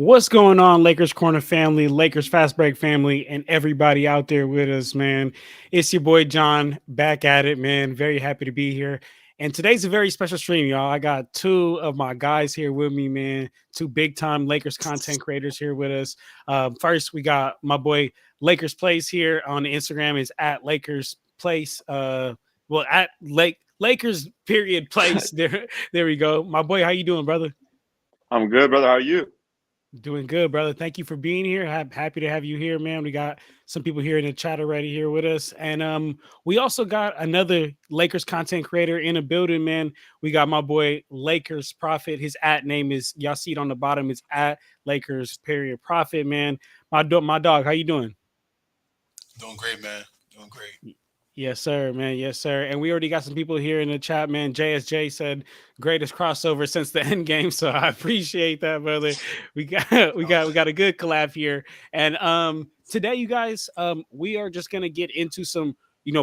What's going on, Lakers Corner family, Lakers Fast Break family, and everybody out there with us, man? It's your boy John back at it, man. Very happy to be here. And today's a very special stream, y'all. I got two of my guys here with me, man. Two big time Lakers content creators here with us. First, we got my boy Lakers Place here on Instagram. Is at Lakers Place. At Lakers period place. There we go. My boy, how you doing, brother? I'm good, brother. How are you? Doing good, brother. Thank you for being here. Happy to have you here, man. We got some people here in the chat already here with us. And we also got another Lakers content creator in the building, man. We got my boy Lakers Prophet. His at name is, y'all see it on the bottom, it's at Lakers period Prophet, man. My dog, how you doing? Doing great, man. Doing great. Yes, sir, man. Yes, sir. And we already got some people here in the chat, man. JSJ said greatest crossover since the end game. So I appreciate that, brother. We got we got a good collab here. And today, you guys, we are just gonna get into some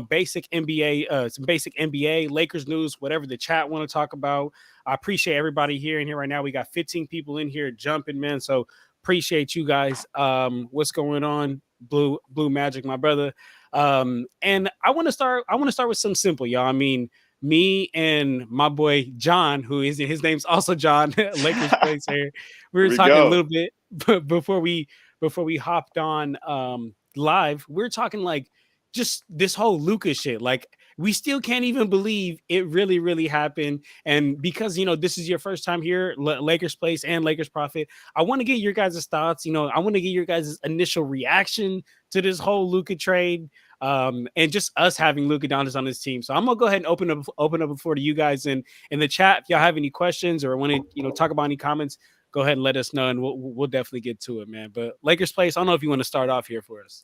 basic NBA, some basic NBA Lakers news, whatever the chat want to talk about. I appreciate everybody here in here right now. We got 15 people in here jumping, man. So appreciate you guys. What's going on? Blue Magic, my brother. And I want to start with some simple, y'all. I mean, me and my boy John, who is his name's also John, Lakers plays here. We were Here we talking a go. little bit before we hopped on live. We are talking like just this whole Luka shit. Like we still can't even believe it really happened. And because this is your first time here, Lakers Place and Lakers Profit, I want to get your guys' thoughts. I want to get your guys' initial reaction to this whole Luka trade. And just us having Luka Doncic on this team. So I'm gonna go ahead and open up the floor to you guys in the chat. If y'all have any questions or want to talk about any comments, go ahead and let us know, and we'll definitely get to it, man. But Lakers Place, I don't know if you want to start off here for us.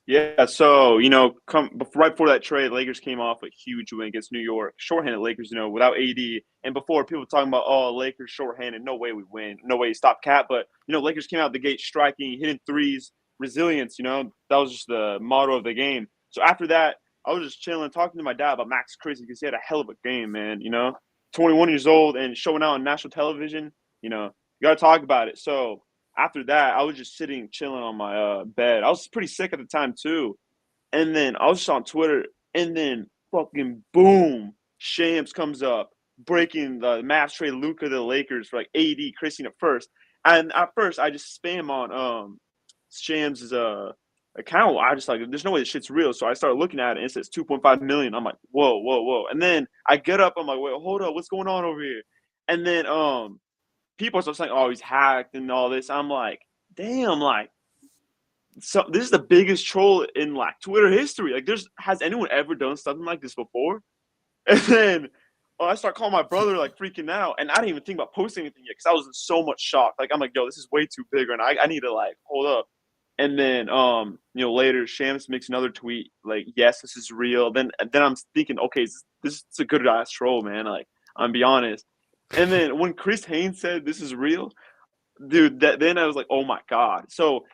Yeah, so right before that trade, Lakers came off a huge win against New York, shorthanded Lakers, without AD. And before people talking about, oh, Lakers shorthanded, no way we win, no way you stop Cat. But Lakers came out the gate striking, hitting threes, resilience. That was just the motto of the game. So after that, I was just chilling, talking to my dad about Max Christie because he had a hell of a game, man. 21 years old and showing out on national television. You got to talk about it. So after that, I was just sitting, chilling on my bed. I was pretty sick at the time too. And then I was just on Twitter, and then fucking boom, Shams comes up, breaking the Mavs trade Luka to the Lakers for like AD, Christine at first. And at first, I just spam on Shams' account. I just like, there's no way this shit's real. So I started looking at it, and it says 2.5 million. I'm like, whoa. And then I get up, I'm like, wait, hold up, what's going on over here? And then people are saying, oh, he's hacked and all this. I'm like, damn, like, so this is the biggest troll in like Twitter history. Like, has anyone ever done something like this before? And then I start calling my brother, like freaking out, and I didn't even think about posting anything yet because I was in so much shock. Like, I'm like, yo, this is way too big, and I need to like hold up. And then later Shams makes another tweet like, yes, this is real. Then I'm thinking, okay, this is a good ass troll, man. Like, I'm be honest. And then when Chris Haynes said this is real, dude, then I was like, oh my god. So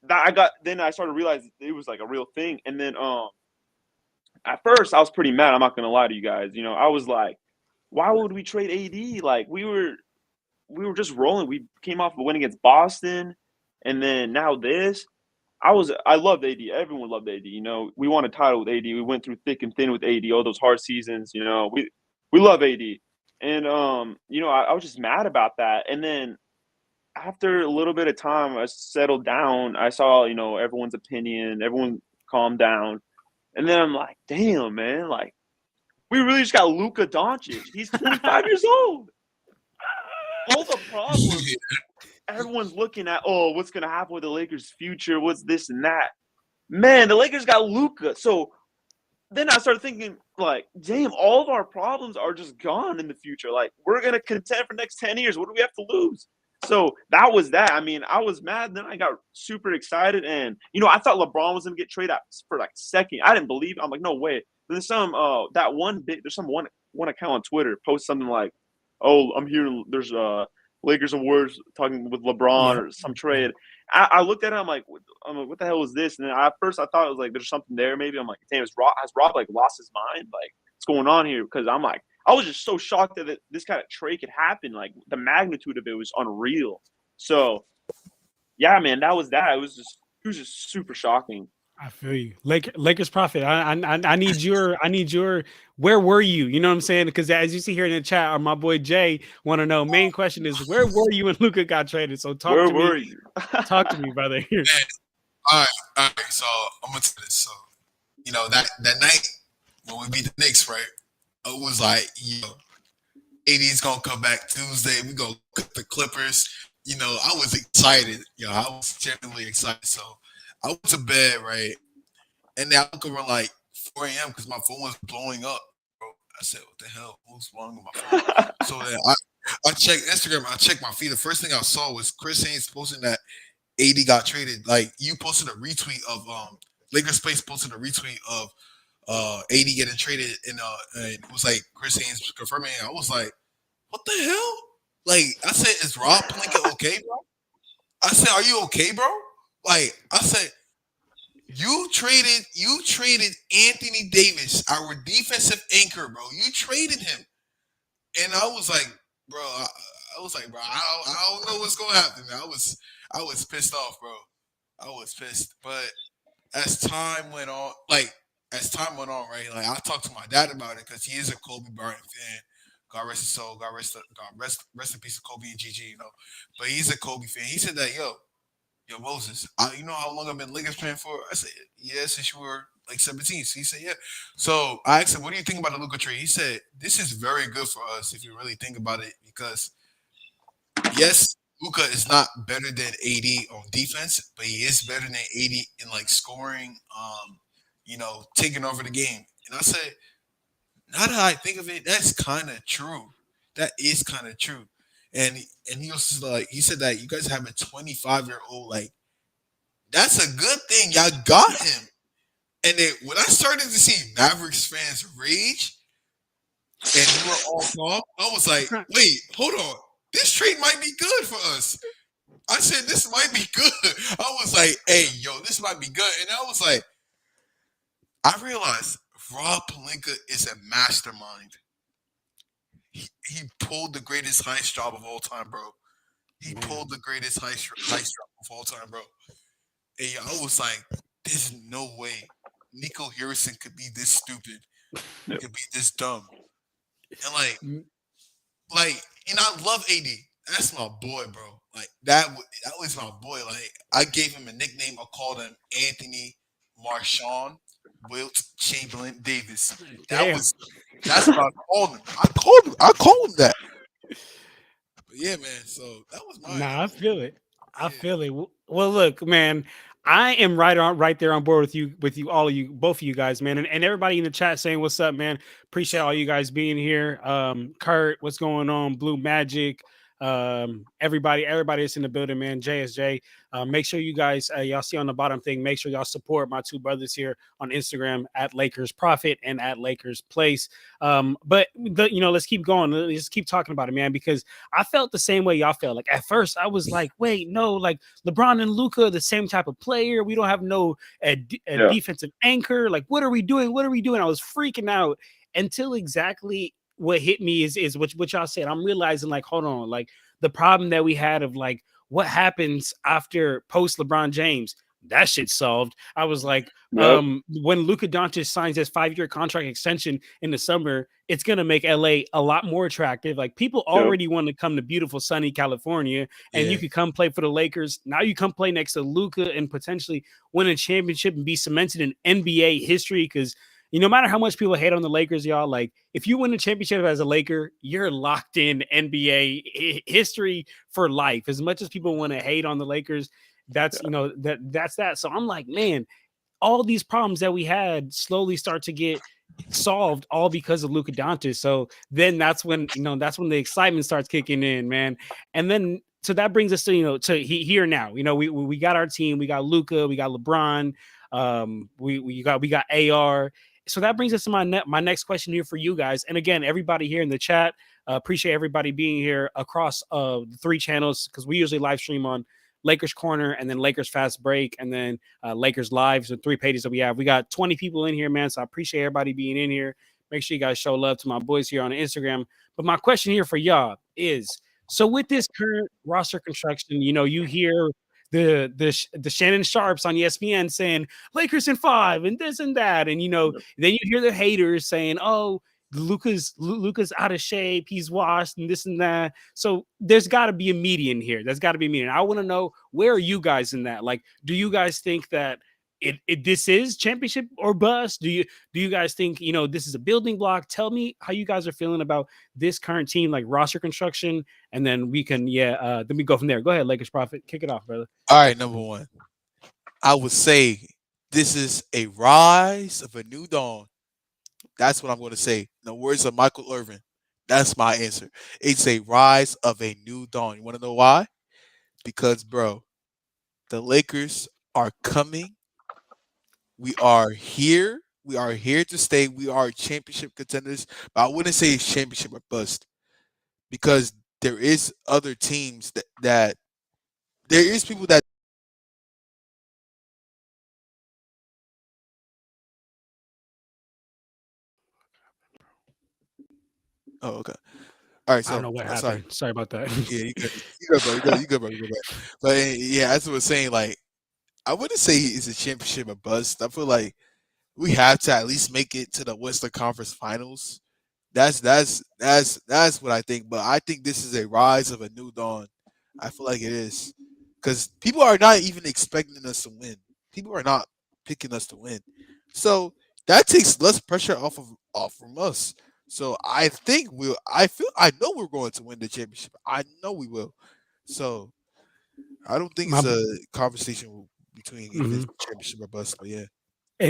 then I started realizing it was like a real thing. And then at first I was pretty mad. I'm not gonna lie to you guys. I was like, why would we trade AD? Like we were just rolling. We came off a win against Boston, and then now this. I loved AD. Everyone loved AD. We won a title with AD. We went through thick and thin with AD, all those hard seasons. We love AD. And I was just mad about that. And then after a little bit of time, I settled down. I saw, everyone's opinion. Everyone calmed down. And then I'm like, damn, man, like we really just got Luka Doncic. He's 25 years old. All the problems everyone's looking at, oh, what's gonna happen with the Lakers' future? What's this and that? Man, the Lakers got Luka. So then I started thinking, like, damn, all of our problems are just gone in the future. Like, we're going to contend for the next 10 years. What do we have to lose? So that was that. I mean, I was mad. Then I got super excited. And, I thought LeBron was going to get traded out for, like, second. I didn't believe it. I'm like, no way. Then there's some one account on Twitter post something like, oh, I'm hearing there's Lakers and Warriors talking with LeBron or some trade. I looked at it. I'm like, what the hell is this? And then at first I thought it was like there's something there. Maybe I'm like, damn, has Rob like lost his mind? Like, what's going on here? Because I'm like, I was just so shocked that this kind of trade could happen. Like the magnitude of it was unreal. So yeah, man, that was that. It was just super shocking. I feel you. Lakers prophet. I I need your where were you? You know what I'm saying? Because as you see here in the chat, my boy Jay want to know. Main question is where were you when Luka got traded? So Where were you? talk to me, brother. Here. Man, all right. So I'm gonna tell this. So that night when we beat the Knicks, right? I was like, AD's gonna come back Tuesday. We gonna cook the Clippers. I was excited. I was genuinely excited. So I went to bed, right? And then I woke up around like 4 a.m. because my phone was blowing up, bro. I said, what the hell? What's wrong with my phone? So then I checked Instagram. I checked my feed. The first thing I saw was Chris Haynes posting that AD got traded. Like, you posted a retweet of Lakers Space posted a retweet of AD getting traded, and it was like Chris Haynes confirming. I was like, what the hell? Like, I said, is Rob Pelinka okay, bro? I said, are you okay, bro? Like, I said, you traded Anthony Davis, our defensive anchor, bro. You traded him, and I was like, bro, I don't know what's gonna happen. I was pissed off, bro. I was pissed, but as time went on, right? Like, I talked to my dad about it because he is a Kobe Bryant fan. God rest his soul. Rest in peace to Kobe and Gigi. But he's a Kobe fan. He said that, yo, Moses, you know how long I've been Lakers fan for? I said, yeah, since you were like 17. So he said, yeah. So I asked him, what do you think about the Luka trade? He said, this is very good for us if you really think about it, because yes, Luka is not better than AD on defense, but he is better than AD in like scoring, taking over the game. And I said, now that I think of it, that's kind of true. That is kind of true. And he also he said that you guys have a 25-year-old, like, that's a good thing. Y'all got him. And then when I started to see Mavericks fans rage and we were all calm, I was like, wait, hold on. This trade might be good for us. I said, this might be good. I was like, hey, yo, this might be good. And I was like, I realized Rob Pelinka is a mastermind. He pulled the greatest heist job of all time, bro. He pulled the greatest heist job of all time, bro. And I was like, there's no way Nico Harrison could be this stupid. He could be this dumb. And and I love AD. That's my boy, bro. Like, that was my boy. Like, I gave him a nickname. I called him Anthony Marshawn Wilt Chamberlain Davis. That's what I called him. I called him that. But yeah, man. So that was my. Nah, I feel it. I feel it. Well, look, man, I am right there on board with you, all of you, both of you guys, man, and everybody in the chat saying what's up, man. Appreciate all you guys being here. Kurt, what's going on? Blue Magic, everybody that's in the building, man. JSJ. Make sure you guys, y'all see on the bottom thing, make sure y'all support my two brothers here on Instagram at Lakers Profit and at Lakers Place. But let's keep going. Let's just keep talking about it, man, because I felt the same way y'all felt. Like, at first I was like, wait, no, like LeBron and Luka, the same type of player. We don't have no defensive anchor. Like, what are we doing? What are we doing? I was freaking out until exactly what hit me is what y'all said. I'm realizing, like, hold on, like, the problem that we had of, like, what happens after post LeBron James, that shit's solved. I was like, when Luka Doncic signs his 5-year contract extension in the summer, it's gonna make LA a lot more attractive. Like, people already want to come to beautiful sunny California, and you could come play for the Lakers. Now you come play next to Luka and potentially win a championship and be cemented in NBA history. Because no matter how much people hate on the Lakers, y'all, like, if you win a championship as a Laker, you're locked in NBA history for life. As much as people want to hate on the Lakers, that's that's that. So I'm like, man, all these problems that we had slowly start to get solved, all because of Luka Doncic. So then that's when the excitement starts kicking in, man. And then so that brings us to here now. We got our team, we got Luka, we got LeBron, we got AR. So that brings us to my next question here for you guys. And again, everybody here in the chat, appreciate everybody being here across the 3 channels, because we usually live stream on Lakers Corner and then Lakers Fast Break and then Lakers Live. So 3 pages that we have. We got 20 people in here, man. So I appreciate everybody being in here. Make sure you guys show love to my boys here on Instagram. But my question here for y'all is, so with this current roster construction, you hear the Shannon Sharps on ESPN saying Lakers in 5 and this and that, and then you hear the haters saying, "Oh, Luka's out of shape, he's washed, and this and that." So there's got to be a median here. There's got to be a median. I want to know, where are you guys in that? Like, do you guys think that this is championship or bust? Do you guys think this is a building block? Tell me how you guys are feeling about this current team, like roster construction, and then we can then we go from there. Go ahead, Lakers Prophet, kick it off, brother. All right, number one, I would say this is a rise of a new dawn. That's what I'm going to say. In the words of Michael Irvin, that's my answer. It's a rise of a new dawn. You want to know why? Because, bro, the Lakers are coming. We are here. We are here to stay. We are championship contenders. But I wouldn't say it's championship or bust, because there is other teams that there is people that. Oh, okay. All right. I don't So, know what sorry. happened. Sorry about that. Yeah, you good. You good, bro. You good. You good, bro. You good, bro. But yeah, that's what I'm saying. Like, I wouldn't say it's a championship or bust. I feel like we have to at least make it to the Western Conference Finals. That's what I think. But I think this is a rise of a new dawn. I feel like it is, because people are not even expecting us to win. People are not picking us to win. So that takes less pressure off from us. So I think I know we're going to win the championship. I know we will. So I don't think My, it's a conversation between if it's mhm. championship or bust. But yeah.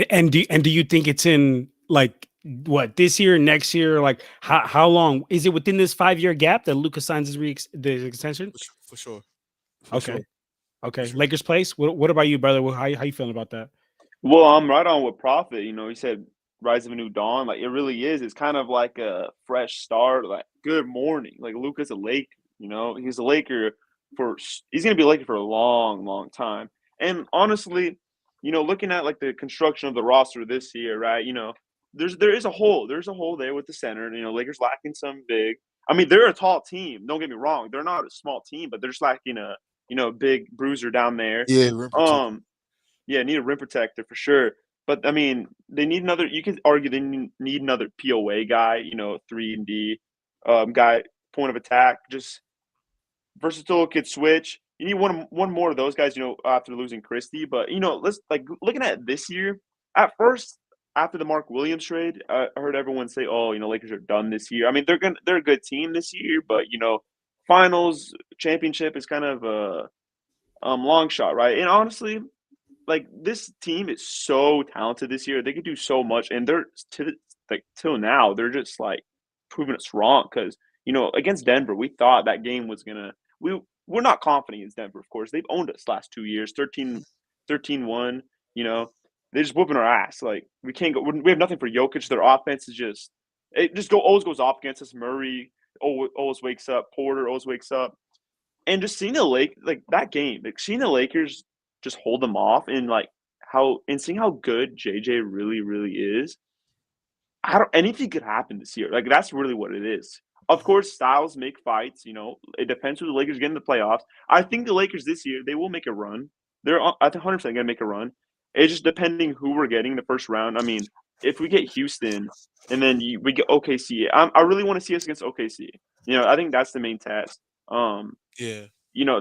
And do you think it's in, like, what, this year, next year? Like, how long is it within this 5-year gap that Luka signs the extension? For sure. For sure. Okay, For okay. sure. Lakers place. What about you, brother? How you feeling about that? Well, I'm right on with Prophet. He said rise of a new dawn. Like, it really is. It's kind of like a fresh start. Like, good morning. Like, Luka's a Laker. He's a Laker he's gonna be a Laker for a long, long time. And honestly, looking at like the construction of the roster this year, right? There is a hole. There's a hole there with the center. Lakers lacking some big. I mean, they're a tall team. Don't get me wrong. They're not a small team, but they're just lacking a big bruiser down there. Yeah, rim protector. Yeah, need a rim protector for sure. But I mean, they need another. You could argue they need another POA guy. 3 and D guy, point of attack, just versatile, could switch. You need one more of those guys. After losing Christie, but let's like looking at this year. At first, after the Mark Williams trade, I heard everyone say, "Oh, Lakers are done this year." I mean, they're a good team this year, but finals championship is kind of a long shot, right? And honestly, like, this team is so talented this year. They could do so much, and they're till now they're just like proving us wrong. Because against Denver, we thought that game was gonna. We're not confident against Denver. Of course, they've owned us last 2 years, 13-1. They're just whooping our ass. Like, we can't go. We have nothing for Jokic. Their offense is just always goes off against us. Murray always wakes up. Porter always wakes up. And just seeing that game, like seeing the Lakers just hold them off, and seeing how good JJ really, really is. Anything could happen this year. Like, that's really what it is. Of course, styles make fights. It depends who the Lakers get in the playoffs. I think the Lakers this year, they will make a run. They're at 100% going to make a run. It's just depending who we're getting in the first round. I mean, if we get Houston and then we get OKC, I really want to see us against OKC. I think that's the main test. Yeah.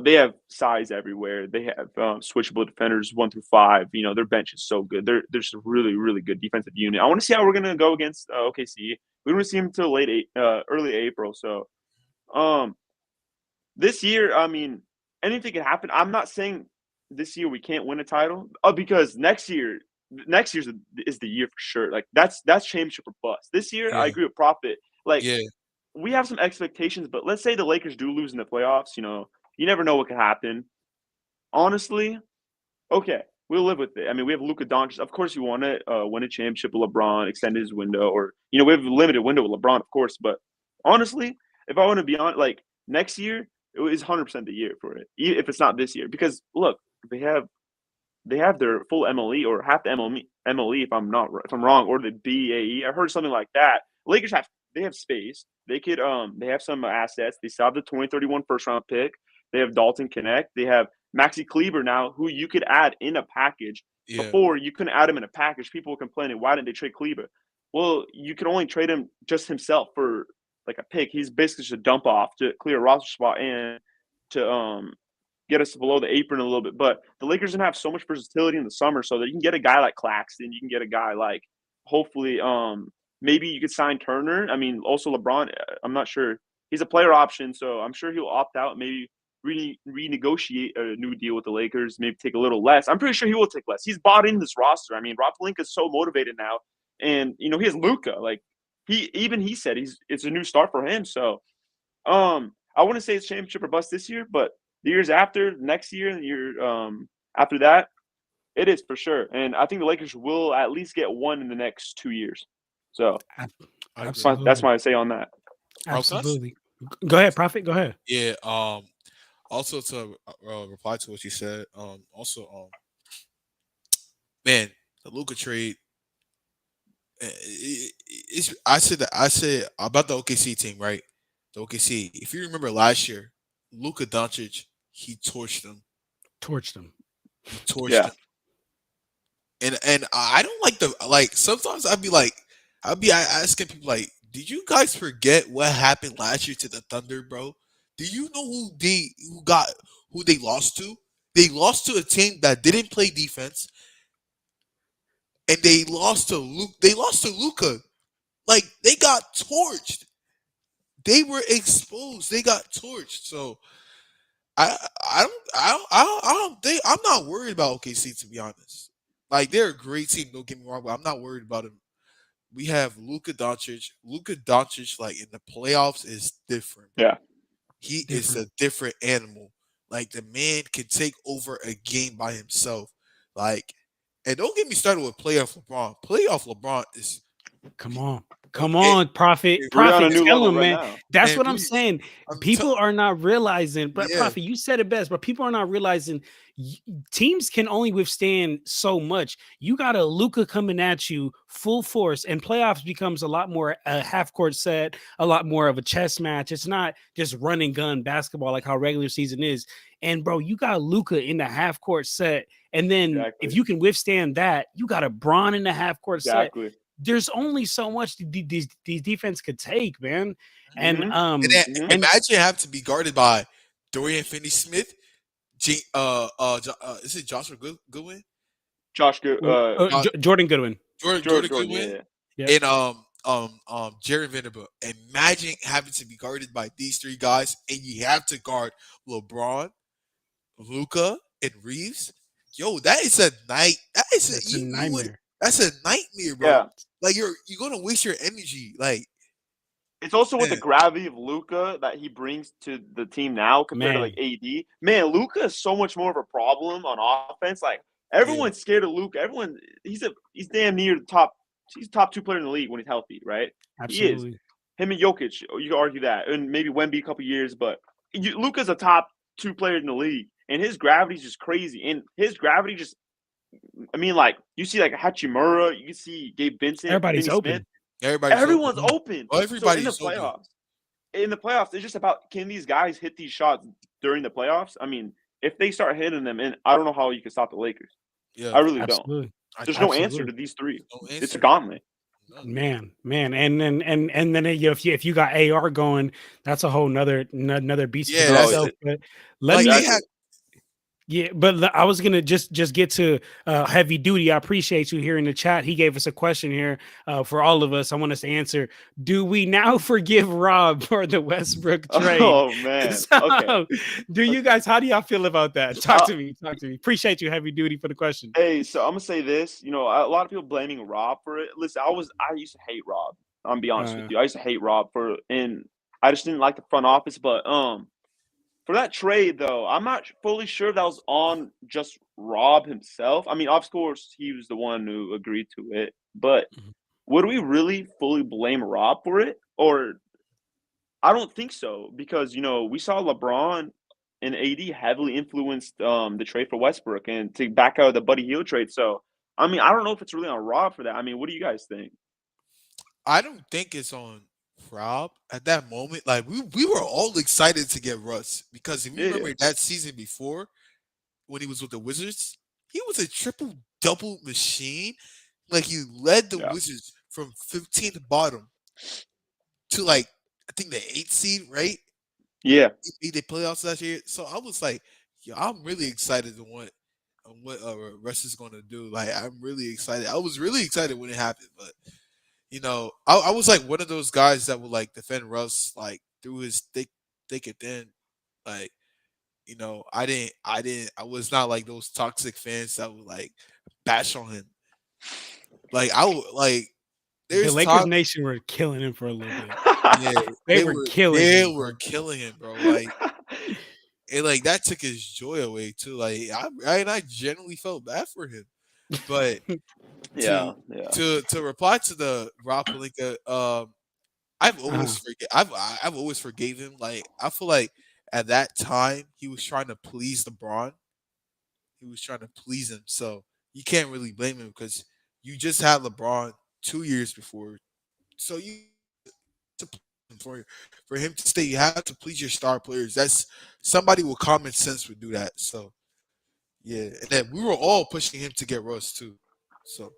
They have size everywhere. They have switchable defenders 1 through 5. Their bench is so good. They're just a really, really good defensive unit. I want to see how we're gonna go against OKC. We don't see them until early April. So, this year, I mean, anything can happen. I'm not saying this year we can't win a title. Because next year's is the year for sure. Like, that's championship or bust. This year, I Yeah. agree with Prophet. Like, Yeah. we have some expectations, but let's say the Lakers do lose in the playoffs. You never know what could happen. Honestly, okay, we'll live with it. I mean, we have Luka Doncic. Of course, you want to win a championship with LeBron, extend his window, or we have a limited window with LeBron, of course. But honestly, if I want to be on, like, next year, it is 100% the year for it. If it's not this year, because look, they have their full MLE or half the MLE, if I'm wrong, or the BAE. I heard something like that. Lakers have space. They have some assets. They still have the 2031 first round pick. They have Dalton Connect. They have Maxi Kleber now, who you could add in a package. Yeah. Before, you couldn't add him in a package. People were complaining, why didn't they trade Kleber? Well, you can only trade him just himself for like a pick. He's basically just a dump off to clear a roster spot and to get us below the apron a little bit. But the Lakers gonna have so much versatility in the summer, so that you can get a guy like Claxton, you can get a guy like hopefully maybe you could sign Turner. I mean, also LeBron. I'm not sure. He's a player option, so I'm sure he'll opt out. Maybe renegotiate a new deal with the Lakers. Maybe take a little less. I'm pretty sure he will take less. He's bought in this roster. I mean, Rob Pelinka is so motivated now, and he has Luka. Like he said it's a new start for him. So I wouldn't say it's championship or bust this year, but the years after, next year, the year after that, it is for sure. And I think the Lakers will at least get one in the next 2 years. So that's my say on that. Absolutely. Go ahead, Prophet. Go ahead. Yeah. Also to reply to what you said. Man, the Luka trade. I said about the OKC team, right? The OKC. If you remember last year, Luka Doncic, he torched them. Torched them. He torched them. And I don't like sometimes I'd be asking people like, did you guys forget what happened last year to the Thunder, bro? Do you know who they lost to? They lost to a team that didn't play defense, and they lost to Luke. They lost to Luka. Like they got torched. They were exposed. They got torched. So I don't think I'm not worried about OKC, to be honest. Like they're a great team. Don't get me wrong, but I'm not worried about them. We have Luka Doncic. Luka Doncic, like in the playoffs, is different. Yeah, he is a different animal. Like the man can take over a game by himself. Like, and don't get me started with playoff LeBron. Playoff LeBron is come on, Prophet. We're on a new Tell level him, right man. now. That's what I'm saying. People are not realizing, but Yeah. Prophet, you said it best, but people are not realizing teams can only withstand so much. You got a Luka coming at you full force, and playoffs becomes a lot more a half court set, a lot more of a chess match. It's not just run and gun basketball like how regular season is. And bro, you got Luka in the half court set, and then if you can withstand that, you got a Bron in the half court set. There's only so much these defense could take, man. And imagine having to be guarded by Dorian Finney-Smith. Is it Joshua Goodwin? Jordan Goodwin. Jordan Goodwin. Yeah. And Jared Vanderbilt. Imagine having to be guarded by these three guys, and you have to guard LeBron, Luka, and Reeves. Yo, that is a night. That's a nightmare. That's a nightmare, bro. Yeah. Like you're gonna waste your energy. Like it's also with the gravity of Luka that he brings to the team now compared to like AD. Man, Luka is so much more of a problem on offense. Like everyone's scared of Luka. He's damn near the top. He's top 2 player in the league when he's healthy, right? Absolutely. He is. Him and Jokic, you can argue that, and maybe Wemby a couple years, but Luka's a top 2 player in the league, and his gravity is just crazy. And his gravity just, I mean, like you see like Hachimura, you can see Gabe Vincent, everybody's open. Smith. Everyone's open. Well, everybody's so in the playoffs, it's just about can these guys hit these shots during the playoffs? I mean, if they start hitting them, and I don't know how you can stop the Lakers. Yeah, I really don't. There's no answer to these three. It's a gauntlet. Man, and then if you got AR going, that's a whole nother beast. Yeah, but I was gonna just get to heavy duty. I appreciate you here in the chat. He gave us a question here for all of us. I want us to answer. Do we now forgive Rob for the Westbrook trade? Oh man. Okay. Do you guys? How do y'all feel about that? Talk to me. Appreciate you, heavy duty, for the question. Hey, so I'm gonna say this. A lot of people blaming Rob for it. Listen, I used to hate Rob. I'm gonna be honest with you. I used to hate Rob and I just didn't like the front office, but for that trade, though, I'm not fully sure that was on just Rob himself. I mean, of course, he was the one who agreed to it. But would we really fully blame Rob for it? Or I don't think so. Because, we saw LeBron and AD heavily influenced the trade for Westbrook and to back out of the Buddy Hield trade. So, I mean, I don't know if it's really on Rob for that. I mean, what do you guys think? I don't think it's on Rob at that moment. Like we were all excited to get Russ because if you remember that season before, when he was with the Wizards, he was a triple double machine. Like he led the Yeah. Wizards from 15th bottom to like I think the 8th seed, right? Yeah. Made the playoffs last year. So I was like, yo, I'm really excited to what Russ is going to do. Like I'm really excited. I was really excited when it happened, but I was like one of those guys that would like defend Russ like through his thick and thin. Like I was not like those toxic fans that would like bash on him. Like I would like The there's Lakers times nation were killing him for a little bit. yeah They they were were killing they him, were bro. killing him, bro. Like and like that took his joy away too. Like I genuinely felt bad for him, but to Yeah. Yeah. to reply to the Rob Pelinka, Uh, I've always forgave him. Like I feel like at that time he was trying to please LeBron. He was trying to please him, so you can't really blame him because you just had LeBron 2 years before, so you to please him for him to stay. You have to please your star players. That's somebody with common sense would do that. So yeah, and then we were all pushing him to get Russ too. So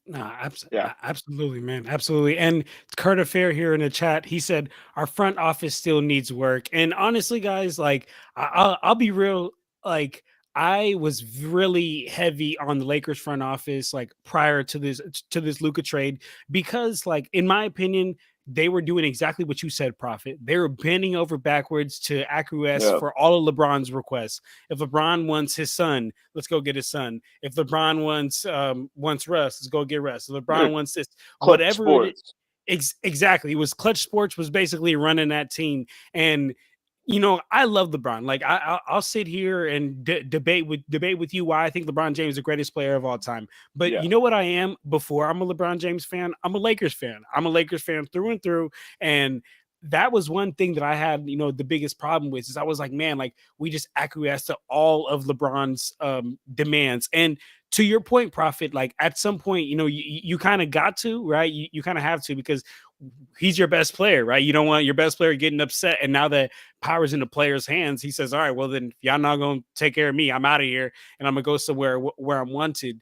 Nah, Yeah. absolutely, man, absolutely. And Carter Fair here in the chat, he said our front office still needs work. And honestly, guys, like I'll be real, like I was really heavy on the Lakers front office, like prior to this Luka trade, because, like, in my opinion, they were doing exactly what you said, Prophet. They were bending over backwards to acquiesce Yeah. for all of LeBron's requests. If LeBron wants his son, let's go get his son. If LeBron wants Russ, let's go get Russ. If Yeah. LeBron wants this, Clutch whatever it sports. exactly. It was Clutch Sports was basically running that team, and I love LeBron. Like I'll sit here and debate with you why I think LeBron James is the greatest player of all time. But Yeah. you know what I am before I'm a LeBron James fan? I'm a Lakers fan. I'm a Lakers fan through and through, and that was one thing that I had, the biggest problem with is I was like, man, like we just acquiesced to all of LeBron's demands. And to your point, Prophet, like at some point, you kind of got to, right? You kind of have to because he's your best player, right? You don't want your best player getting upset. And now that power's in the player's hands, he says, all right, well, then if y'all not going to take care of me, I'm out of here and I'm going to go somewhere where I'm wanted,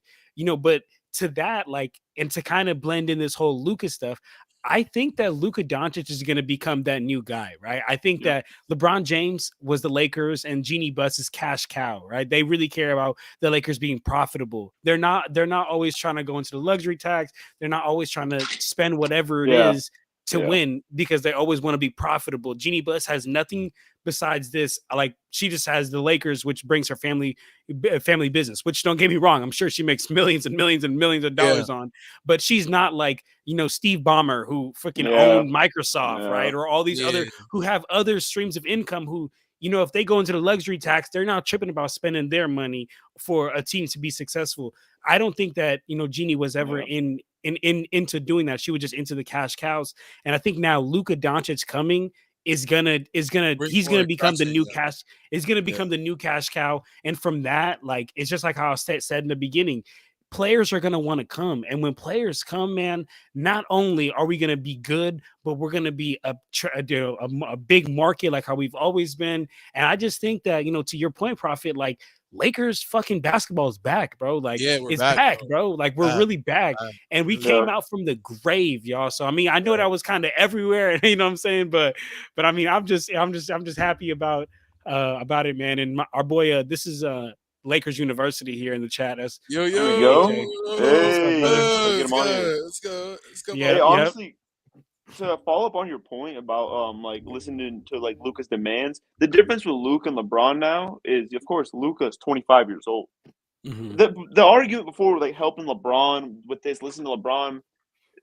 but to that, like, and to kind of blend in this whole Luka stuff, I think that Luka Doncic is going to become that new guy, right? I think Yeah. that LeBron James was the Lakers and Jeannie Buss's cash cow, right? They really care about the Lakers being profitable. They're not always trying to go into the luxury tax. They're not always trying to spend whatever it Yeah. is to Yeah. win because they always want to be profitable. Jeannie Buss has nothing besides this. Like she just has the Lakers, which brings her family business. Which don't get me wrong, I'm sure she makes millions and millions and millions of yeah, dollars on, but she's not like Steve Ballmer who freaking Yeah. owned Microsoft, Yeah. right? Or all these yeah, other who have other streams of income who. If they go into the luxury tax, they're not tripping about spending their money for a team to be successful. I don't think that Jeannie was ever Yeah. into doing that. She was just into the cash cows. And I think now Luka Doncic coming bring he's more gonna become the attraction. new Yeah, cash is gonna yeah, become the new cash cow. And from that, like it's just like how I said in the beginning, players are going to want to come. And when players come, man, not only are we going to be good, but we're going to be a big market like how we've always been. And I just think that, to your point, Prophet, like Lakers fucking basketball is back, bro. Like yeah. We're it's back, back, bro. bro. Like we're Back, really back. back. And we Yeah. came out from the grave, y'all. So I mean, I know Yeah. that was kind of everywhere, you know what I'm saying? But I mean, I'm just happy about it, man. And our boy, this is Lakers University here in the chat. That's Yo, my There we man yo, go. AJ. What's up, brother? Hey, let's get let's him on here. go, let's go, let's go, Yeah, Hey, Bobby. yep. honestly, to follow up on your point about like listening to like Luca's demands, the difference with Luca and LeBron now is, of course, Luca is 25 years old. Hmm. The argument before like helping LeBron with this, listening to LeBron,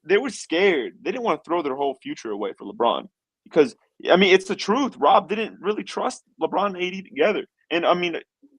they were scared. They didn't want to throw their whole future away for LeBron because I mean it's the truth. Rob didn't really trust LeBron and AD together, and I mean,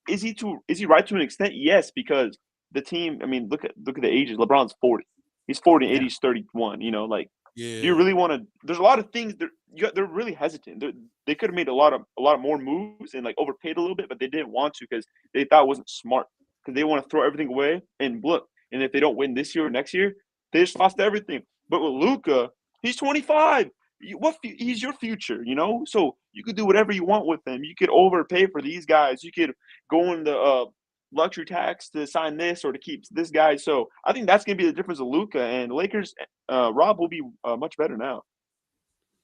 is he right to an extent? Yes, because the team. I mean, look at the ages. LeBron's 40. He's 40. And Yeah. AD's 31. Like, do you Yeah, really want to? There's a lot of things. They're really hesitant. They could have made a lot of more moves and like overpaid a little bit, but they didn't want to because they thought it wasn't smart because they want to throw everything away and look. And if they don't win this year or next year, they just lost everything. But with Luka, he's 25. he's your future, you know. So you could do whatever you want with him. You could overpay for these guys. You could go in the luxury tax to sign this or to keep this guy. So I think that's gonna be the difference of Luka and Lakers. Rob will be much better now.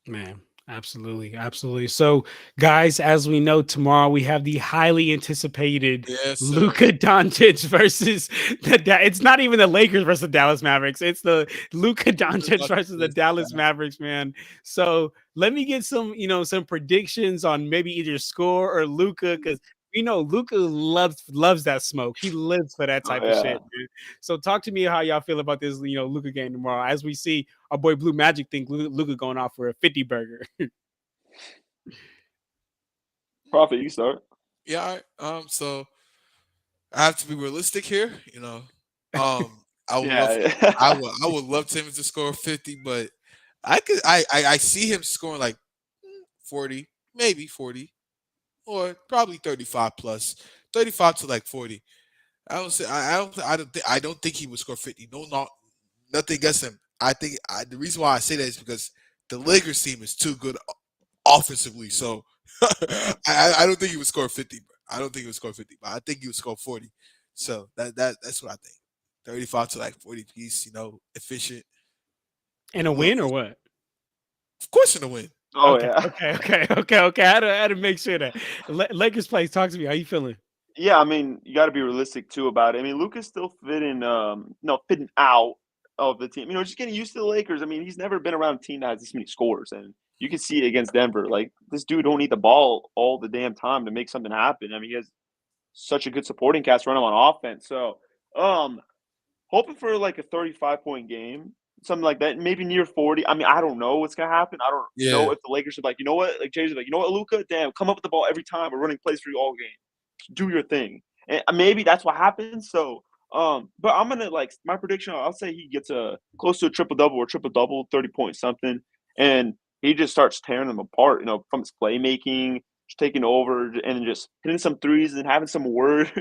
Man, absolutely, absolutely. So, guys, as we know, tomorrow we have the highly anticipated Yes, sir. Luka Doncic versus it's not even the Lakers versus the Dallas Mavericks. It's the Luka Doncic versus the Dallas Mavericks, man. So let me get some, some predictions on maybe either score or Luka, because Luka loves that smoke. He lives for that Oh type of yeah. shit, man. So talk to me how y'all feel about this, Luka game tomorrow. As we see our boy Blue Magic think Luka going off for a 50 burger. Prophet, you start. Yeah. So I have to be realistic here. I would love, Yeah. I would love Tim to score 50, but I see him scoring like 40, maybe 40, or probably 35 plus, 35 to like 40. I don't think he would score 50. No, not nothing against him. The reason why I say that is because the Lakers team is too good offensively. So I don't think he would score 50. Bro. I don't think he would score 50, but I think he would score 40. So that's what I think. 35 to like 40 piece, efficient. And a Look, win or what? of course in a win. Oh Okay, yeah. okay. I had to make sure that Lakers plays. Talk to me. How you feeling? Yeah, I mean, you got to be realistic too about it. I mean, Luka's still fitting, no, fitting out of the team. You know, just getting used to the Lakers. I mean, he's never been around a team that has this many scores, and you can see it against Denver. Like this dude don't need the ball all the damn time to make something happen. I mean, he has such a good supporting cast running on offense. So, um, hoping for like a 35-point game, something like that, maybe near 40. I mean, I don't know what's gonna happen. I don't Yeah. know if the Lakers are like, you know what, like Jay's like, you know what, Luka, damn, come up with the ball every time. We're running plays for you all game. Do your thing. And maybe that's what happens. So, but I'm gonna like my prediction. I'll say he gets a close to a triple double or triple double, 30 points something, and he just starts tearing them apart. You know, from his playmaking, just taking over and just hitting some threes and having some words.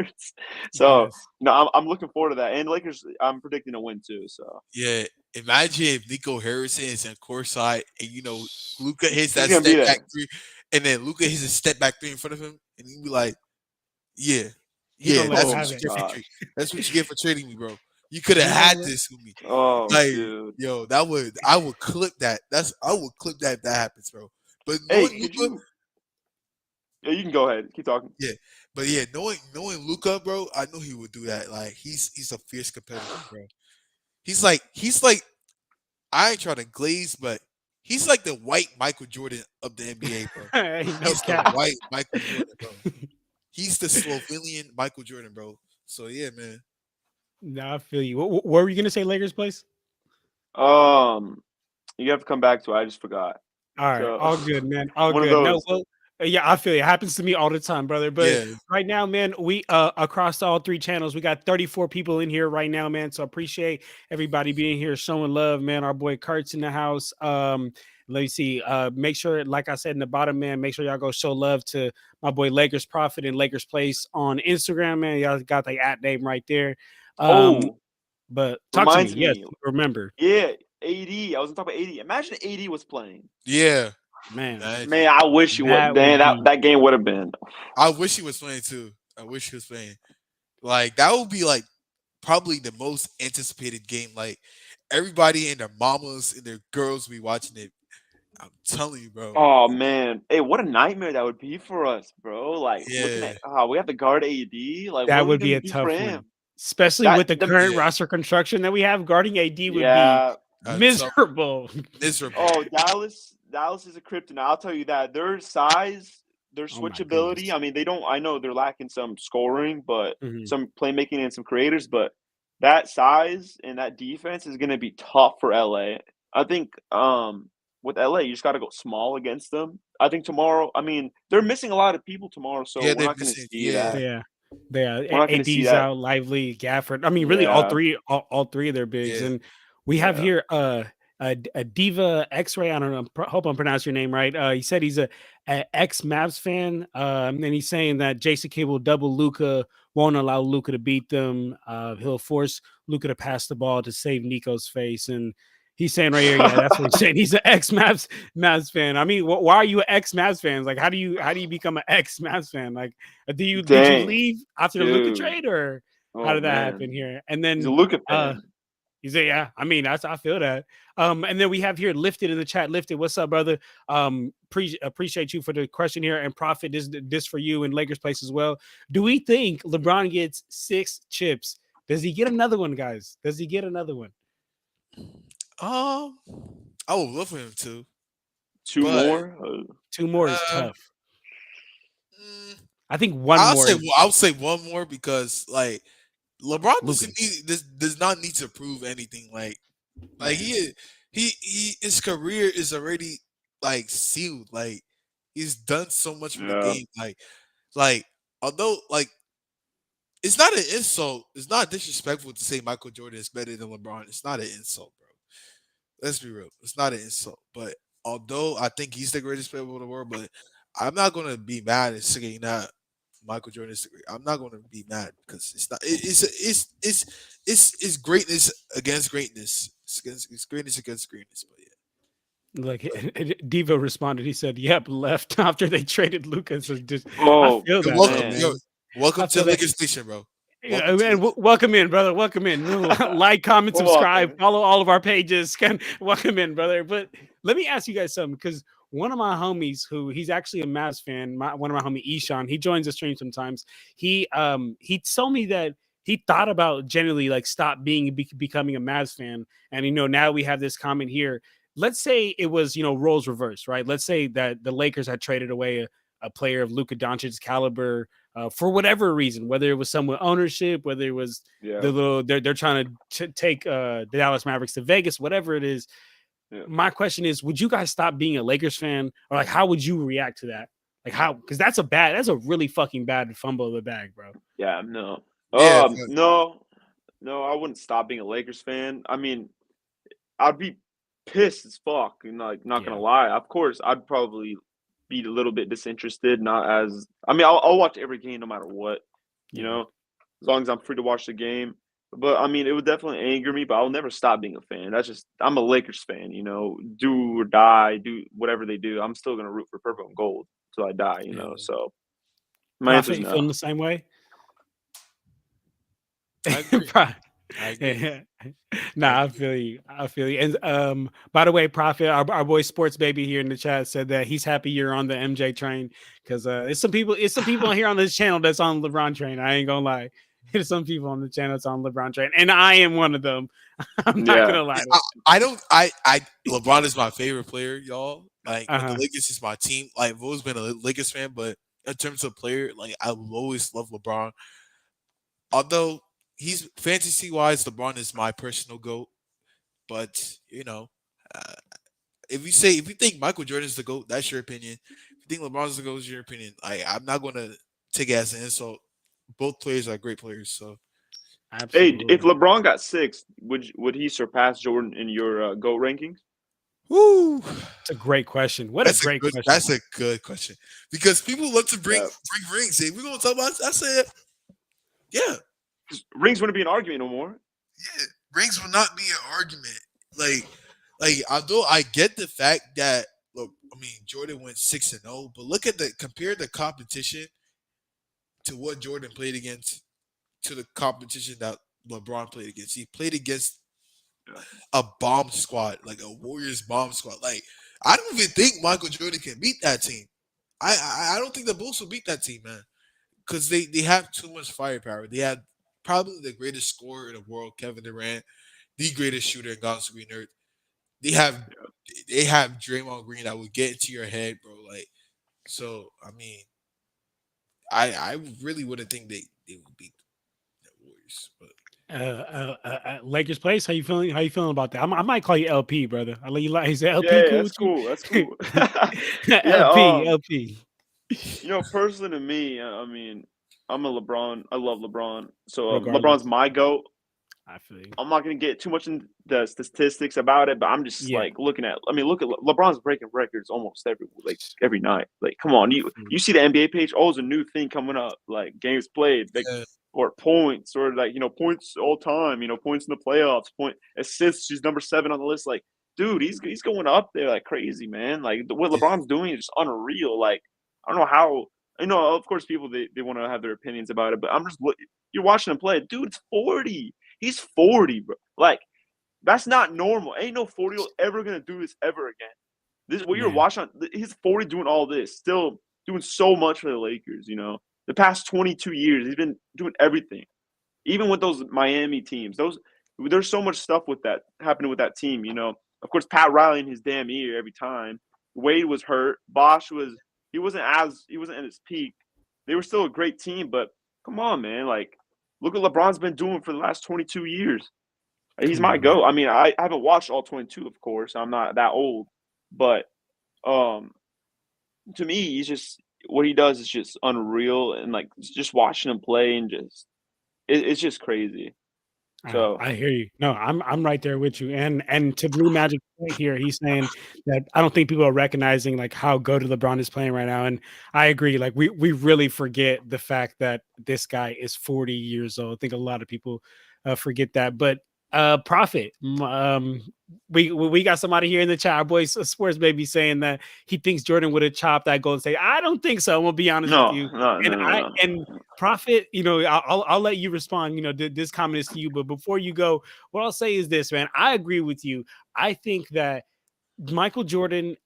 So, Yes. no, I'm looking forward to that. And Lakers, I'm predicting a win too. So Yeah. Imagine if Nico Harrison is in courtside and Luca hits he's that gonna be step back there. three, and then Luca hits a step back three in front of him, and he'd be like, "Yeah, He gonna yeah, let him that's Oh what have my you it. get for gosh. that's what you get for trading me, bro. You could have He gonna had let this with me. Oh Like, dude. yo, I would clip that. I would clip that if that happens, bro. But Hey, knowing could Luca, you? Yeah, you can go ahead. Keep talking. yeah, but yeah, knowing Luca, bro, I know he would do that. Like, he's a fierce competitor, bro. He's like I ain't trying to glaze, but he's like the white Michael Jordan of the NBA, bro. Ain't no He's the cap. white Michael Jordan, bro. He's the Slovenian Michael Jordan, bro. So yeah, man. Nah, I feel you. What were you gonna say, Lakers place? Um, you have to come back to it. I just forgot. All right, So all good, man. All one of good. No, those. well, yeah, I feel you. It happens to me all the time, brother. But Yeah. right now, man, we across all three channels, we got 34 people in here right now, man. So appreciate everybody being here, showing love, man. Our boy Kurt's in the house. Let me see. Make sure, like I said in the bottom, man, make sure y'all go show love to my boy Lakers Prophet and Lakers Place on Instagram, man. Y'all got the at name right there. Um, Oh, but talk to me. reminds Yes, me. remember, Yeah, AD. I was gonna talk about AD. Imagine AD was playing. Yeah. man, Man, Imagine. I wish he would. that Damn, would that be that game would have been. I wish he was playing too. I wish he was playing. Like that would be like probably the most anticipated game. Like everybody and their mamas and their girls be watching it. I'm telling you, bro. Oh man, hey, what a nightmare that would be for us, bro. Like looking Yeah. at, we have to guard AD. Like, what that are we would be gonna a do for tough one. him? Especially That with the the current Yeah. roster construction that we have, guarding AD would be yeah. So miserable. miserable. Oh, Dallas is a kryptonite. I'll tell you that. Their size, their Oh my goodness. switchability. I mean, they don't. I know they're lacking some scoring, but Mhm. some playmaking and some creators. But that size and that defense is going to be tough for LA. I think with LA, you just got to go small against them. I think tomorrow. I mean, they're missing a lot of people tomorrow, so Yeah, we're they're not going to missing. see Yeah. that. Yeah. Yeah. We're not going to see AD's that. out, Lively, Gafford. I mean, really Yeah. all three of their bigs. Yeah. And we have Yeah. here a Diva X-Ray. I don't know. Hope I'm pronouncing your name right. He said he's a ex Mavs fan. And he's saying that Jason Kidd will double Luca, won't allow Luca to beat them. He'll force Luca to pass the ball to save Nico's face. And He's saying right here, yeah, that's what he's saying. He's an ex Mavs fan. I mean, why are you an ex Mavs fan? Like, how do you become an ex Mavs fan? Like, did you Dang, leave after the Luka dude. trade, or how Oh did that man, happen here? And he's a then Luka uh fan. you say, yeah, I mean, I feel that. And then we have here Lifted in the chat. Lifted, what's up, brother? Appreciate you for the question here. And Profit, this for you in Lakers place as well. Do we think LeBron gets 6 chips? Does he get another one, guys? Does he get another one? I would love for him to, Two but more. 2 more is uh, tough. mm, I think 1 more is I'll say one more because like LeBron Luka. does not need to prove anything. Like he his career is already like sealed. Like he's done so much for the Yeah. game. Like although like it's not an insult. It's not disrespectful to say Michael Jordan is better than LeBron. It's not an insult, bro. Let's be real. It's not an insult. But although I think he's the greatest player of the world, but I'm not gonna be mad and saying that Michael Jordan is the great. I'm not gonna be mad because it's not. It's greatness against greatness. It's greatness against greatness. But yeah. Like Devo responded. He said, "Yep, left after they traded Lucas." So just, I Oh feel Yo, that, welcome, man. man. welcome I to feel that. Lakers Station, bro. Yeah, Welcome to man, welcome in, brother. Welcome in. Like, comment, Well, subscribe, welcome. follow all of our pages. Welcome in, brother. But let me ask you guys something, because one of my homies, who he's actually a Mavs fan, one of my homie Ishan, he joins the stream sometimes. He told me that he thought about generally like stop becoming a Mavs fan, and now we have this comment here. Let's say it was roles reversed, right? Let's say that the Lakers had traded away a player of Luka Doncic's caliber for whatever reason, whether it was someone ownership, whether it was Yeah. they're trying to take the Dallas Mavericks to Vegas, whatever it is. Yeah. My question is, would you guys stop being a Lakers fan, or like how would you react to that? Like how? Because that's a really fucking bad fumble of the bag, bro. Yeah. No. Yeah, No. I wouldn't stop being a Lakers fan. I mean, I'd be pissed as fuck. And like, not gonna Yeah, lie. Of course, I'd probably be a little bit disinterested. Not as. I mean, I'll watch every game no matter what. You yeah. know, as long as I'm free to watch the game. But I mean, it would definitely anger me. But I'll never stop being a fan. That's just I'm a Lakers fan. Do or die, do whatever they do. I'm still gonna root for purple and gold till I die. Yeah. So my answer Prophet, is you feeling no. the same way? I agree. Pro- I agree. I Nah, I agree. feel you. I feel you. And by the way, Prophet, our boy Sports Baby here in the chat said that he's happy you're on the MJ train, because it's some people here on this channel that's on LeBron train. I ain't gonna lie. There's some people on the channel that's on LeBron train, and I am one of them. I'm not Yeah. gonna lie to I don't. I LeBron is my favorite player, y'all. Like, and the Uh-huh. Lakers is my team. Like, I've always been a Lakers fan, but in terms of player, like, I will always love LeBron. Although he's fantasy wise, LeBron is my personal goat. But uh, if you think Michael Jordan is the goat, that's your opinion. If you think LeBron's the goat, is your opinion. I'm not gonna take it as an insult. Both players are great players. So Hey, if Absolutely. LeBron got 6, would he surpass Jordan in your GOAT rankings? woo. It's a great question. What a great question. That's a good question because people love to bring Yeah. rings. Hey, we're gonna talk about. I said, yeah, Rings wouldn't be an argument no more. yeah, rings will not be an argument. Although I get the fact that look, I mean Jordan went 6-0, but look at compare the competition to what Jordan played against to the competition that LeBron played against. He played against Yeah. a bomb squad, like a Warriors bomb squad. Like I don't even think Michael Jordan can beat that team. I don't think the Bulls will beat that team, man, because they have too much firepower. They have probably the greatest scorer in the world, Kevin Durant, the greatest shooter in God's green earth. They have they have Draymond Green that would get into your head, bro. Like so, I mean, I really wouldn't think they would beat the Warriors, but Lakers place. How you feeling? How you feeling about that? I might call you LP, brother. I'll let you like. Is that LP Yeah, cool that's with you? cool. That's cool. Yeah. LP. Personally to me, I mean, I'm a LeBron. I love LeBron. So LeBron's Regardless, my GOAT. I feel you. I'm not gonna get too much in the statistics about it, but I'm just Yeah, like looking at. I mean, look at LeBron's breaking records almost every night. Like, come on, I you feel you. you see the NBA page? Oh, there's a new thing coming up. Like games played. Like yeah, or points, or like, points all time, points in the playoffs, point assists. He's number 7 on the list. Like, dude, he's going up there like crazy, man. Like what LeBron's doing is just unreal. Like, I don't know how. Of course, people they want to have their opinions about it, but you're watching him play. Dude, it's 40. He's 40, bro. Like, that's not normal. Ain't no 40-year-old ever gonna do this ever again. This what you're watching. He's 40 doing all this, still doing so much for the Lakers. The past 22 years, he's been doing everything. Even with those Miami teams, there's so much stuff with that happening with that team. Of course, Pat Riley in his damn ear every time. Wade was hurt. Bosh he wasn't at his peak. They were still a great team, but come on, man. Like, look what LeBron's been doing for the last 22 years. He's my GOAT. I mean, I haven't watched all 22, of course. I'm not that old, but to me, he's just what he does is just unreal, and like just watching him play and it's just crazy. So I hear you. No, I'm right there with you. And to Blue Magic point here, he's saying that I don't think people are recognizing like how good LeBron is playing right now. And I agree. Like we really forget the fact that this guy is 40 years old. I think a lot of people forget that. But Prophet, we got somebody here in the chat. Our boy Sports Baby saying that he thinks Jordan would have chopped that Golden State. I don't think so. I'm gonna be honest with you. And Prophet, I'll let you respond. This comment is to you, but before you go, what I'll say is this, man. I agree with you. I think that Michael Jordan,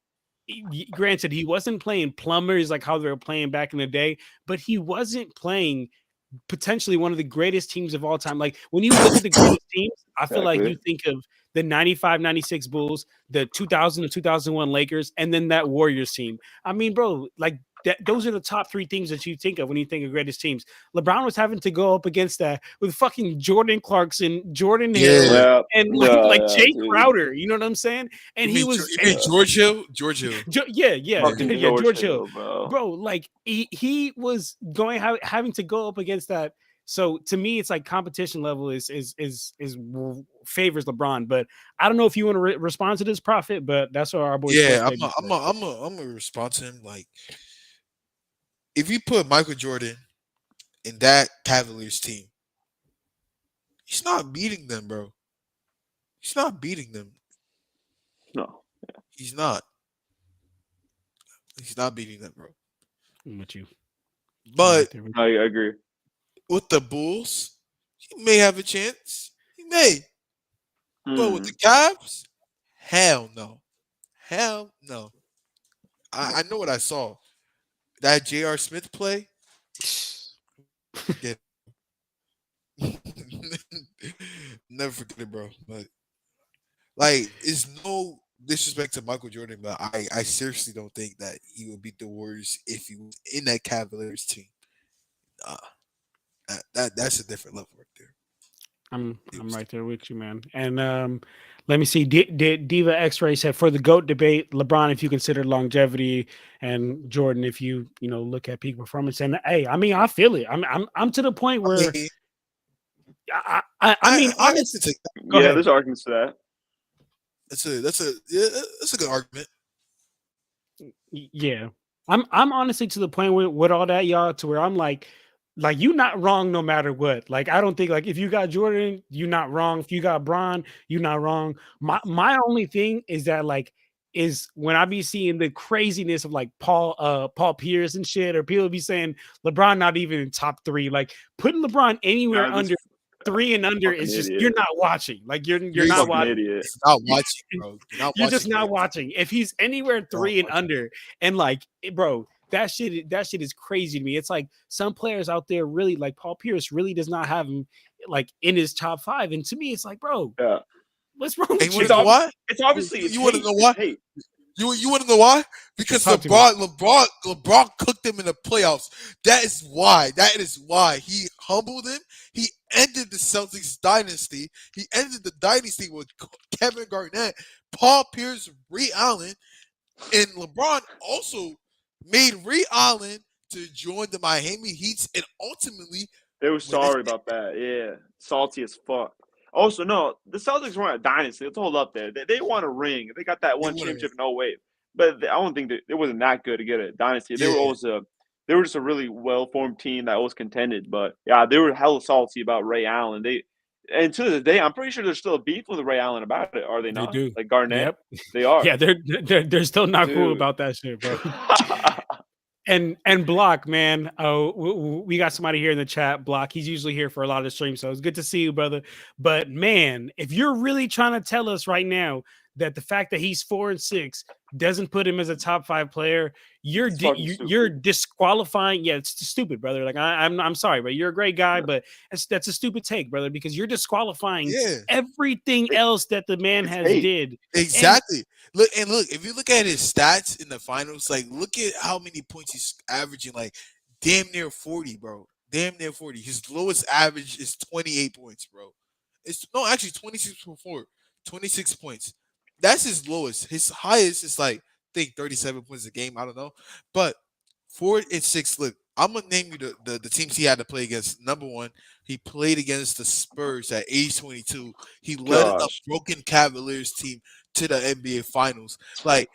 granted, he wasn't playing plumbers like how they were playing back in the day, but he wasn't playing potentially one of the greatest teams of all time. Like when you look at the greatest teams, I feel like you think of the 95-96 Bulls, the 2000 to 2001 Lakers, and then that Warriors team. I mean, bro, like those are the top 3 teams that you think of when you think of greatest teams. LeBron was having to go up against that with fucking Jordan Clarkson, Jordan Hill, and Jay Crowder. You know what I'm saying? And you mean George Hill? George Hill. George Hill, bro. Like he was having to go up against that. So to me, it's like competition level is favors LeBron. But I don't know if you want to respond to this, Prophet, but that's what our boy. Yeah, I'm gonna respond to him. Like, if you put Michael Jordan in that Cavaliers team, he's not beating them, bro. He's not beating them. No, he's not. He's not beating them, bro. I'm with you. But I agree. With the Bulls, he may have a chance. He may. But with the Cavs, hell no. Hell no. I know what I saw. That J.R. Smith play. Never forget it, bro. But like, it's no disrespect to Michael Jordan, but I seriously don't think that he would beat the Warriors if he was in that Cavaliers team. That's a different level right there. I'm right there with you, man. And let me see. Diva X-Ray said for the GOAT debate, LeBron, if you consider longevity, and Jordan, if you look at peak performance. And hey, I mean, I feel it. I'm to the point where I mean, honestly, there's arguments to that. That's a good argument. Yeah, I'm honestly to the point with all that, y'all, to where I'm like you're not wrong no matter what. Like, I don't think like if you got Jordan, you're not wrong. If you got Bron, you're not wrong. My only thing is that is when I be seeing the craziness of like Paul Pierce and shit, or people be saying LeBron not even in top 3, like putting LeBron anywhere under 3 and under is just idiot. You're not watching. Like you're not watching. Idiot. Not watching, bro. You're just not watching. If he's anywhere 3 and under, and like, bro, that shit is crazy to me. It's like some players out there really, like Paul Pierce really does not have him like in his top 5. And to me, it's like, bro, what's wrong with you? It's obviously you want to know why? You want to know why? Because LeBron cooked them in the playoffs. That is why he humbled him. He ended the Celtics dynasty. He ended the dynasty with Kevin Garnett, Paul Pierce, Ray Allen, and LeBron also made Ray Allen to join the Miami Heat, and ultimately they were sorry about that. Yeah, salty as fuck. Also, no, the Celtics weren't a dynasty. Let's hold up there. They won a ring. They got that one championship in 08. But I don't think that it wasn't that good to get a dynasty. They were always they were just a really well formed team that was contended. But yeah, they were hella salty about Ray Allen. And to this day, I'm pretty sure there's still a beef with Ray Allen about it. Are they They not? do. Like Garnett, Yep. they are, Yeah, they're still not cool dude. about that shit, bro. And Block, man. Oh, we got somebody here in the chat. Block. He's usually here for a lot of streams, so it's good to see you, brother. But man, if you're really trying to tell us right now that the fact that he's 4-6 doesn't put him as a top 5 player, you're It's fucking you're stupid. disqualifying. Yeah, it's stupid, brother. Like I'm sorry, but you're a great guy, Yeah. but that's a stupid take, brother, because you're disqualifying Yeah, everything It, else that the man it's has hate. did. And exactly. Look, if you look at his stats in the finals, like look at how many points he's averaging, like damn near 40, bro. Damn near 40. His lowest average is 28 points, bro. It's no, actually 26.4, 26 points. That's his lowest. His highest is like I think 37 points a game. I don't know, but 4 and 6. Look, I'm gonna name you the teams he had to play against. Number one, he played against the Spurs at age 22. He led a Gosh, broken Cavaliers team to the NBA Finals. Like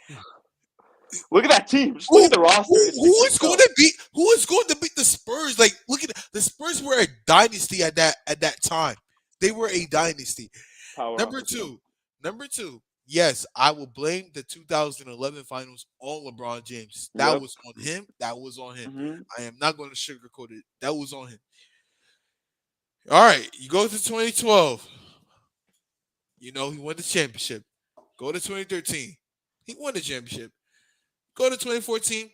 look at that team. Just look who at the roster. It's who it's is going tough. to beat the Spurs? Like look at the Spurs were a dynasty at that time. They were a dynasty. Number Powerhouse. Yeah. two, number two. Yes, I will blame the 2011 finals on LeBron James. That Yep. was on him. That was on him. Hmm. I am not going to sugarcoat it. That was on him. All right, you go to 2012. You know he won the championship. Go to 2013. He won the championship. Go to 2014.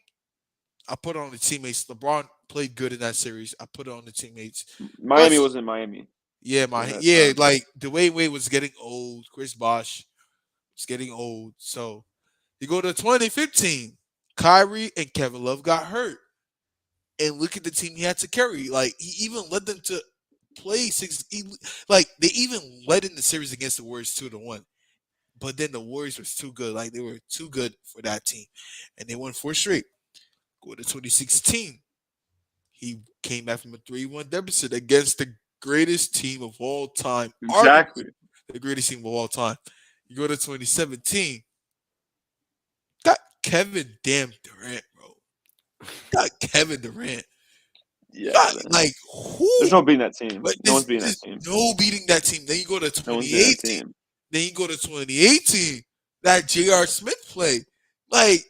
I put on the teammates. LeBron played good in that series. I put it on the teammates. Miami Plus, wasn't Miami yeah, during that yeah, time. like Dwayne Wade was getting old. Chris Bosh was getting old. So you go to 2015. Kyrie and Kevin Love got hurt. And look at the team he had to carry. Like he even led them to play six. Like they even led in the series against the Warriors 2-1. But then the Warriors was too good. Like they were too good for that team, and they won 4 straight. Go to 2016. He came back from a 3-1 deficit against the greatest team of all time, Exactly. arguably the greatest team of all time. You go to 2017. Got Kevin damn Durant, bro. Got Kevin Durant. Yeah, Got man. like There's who? no beating that team. But No one's beating that team. no beating that team. Then you go to No one's beating that 2018. team. Then you go to 2018. That J.R. Smith play. Like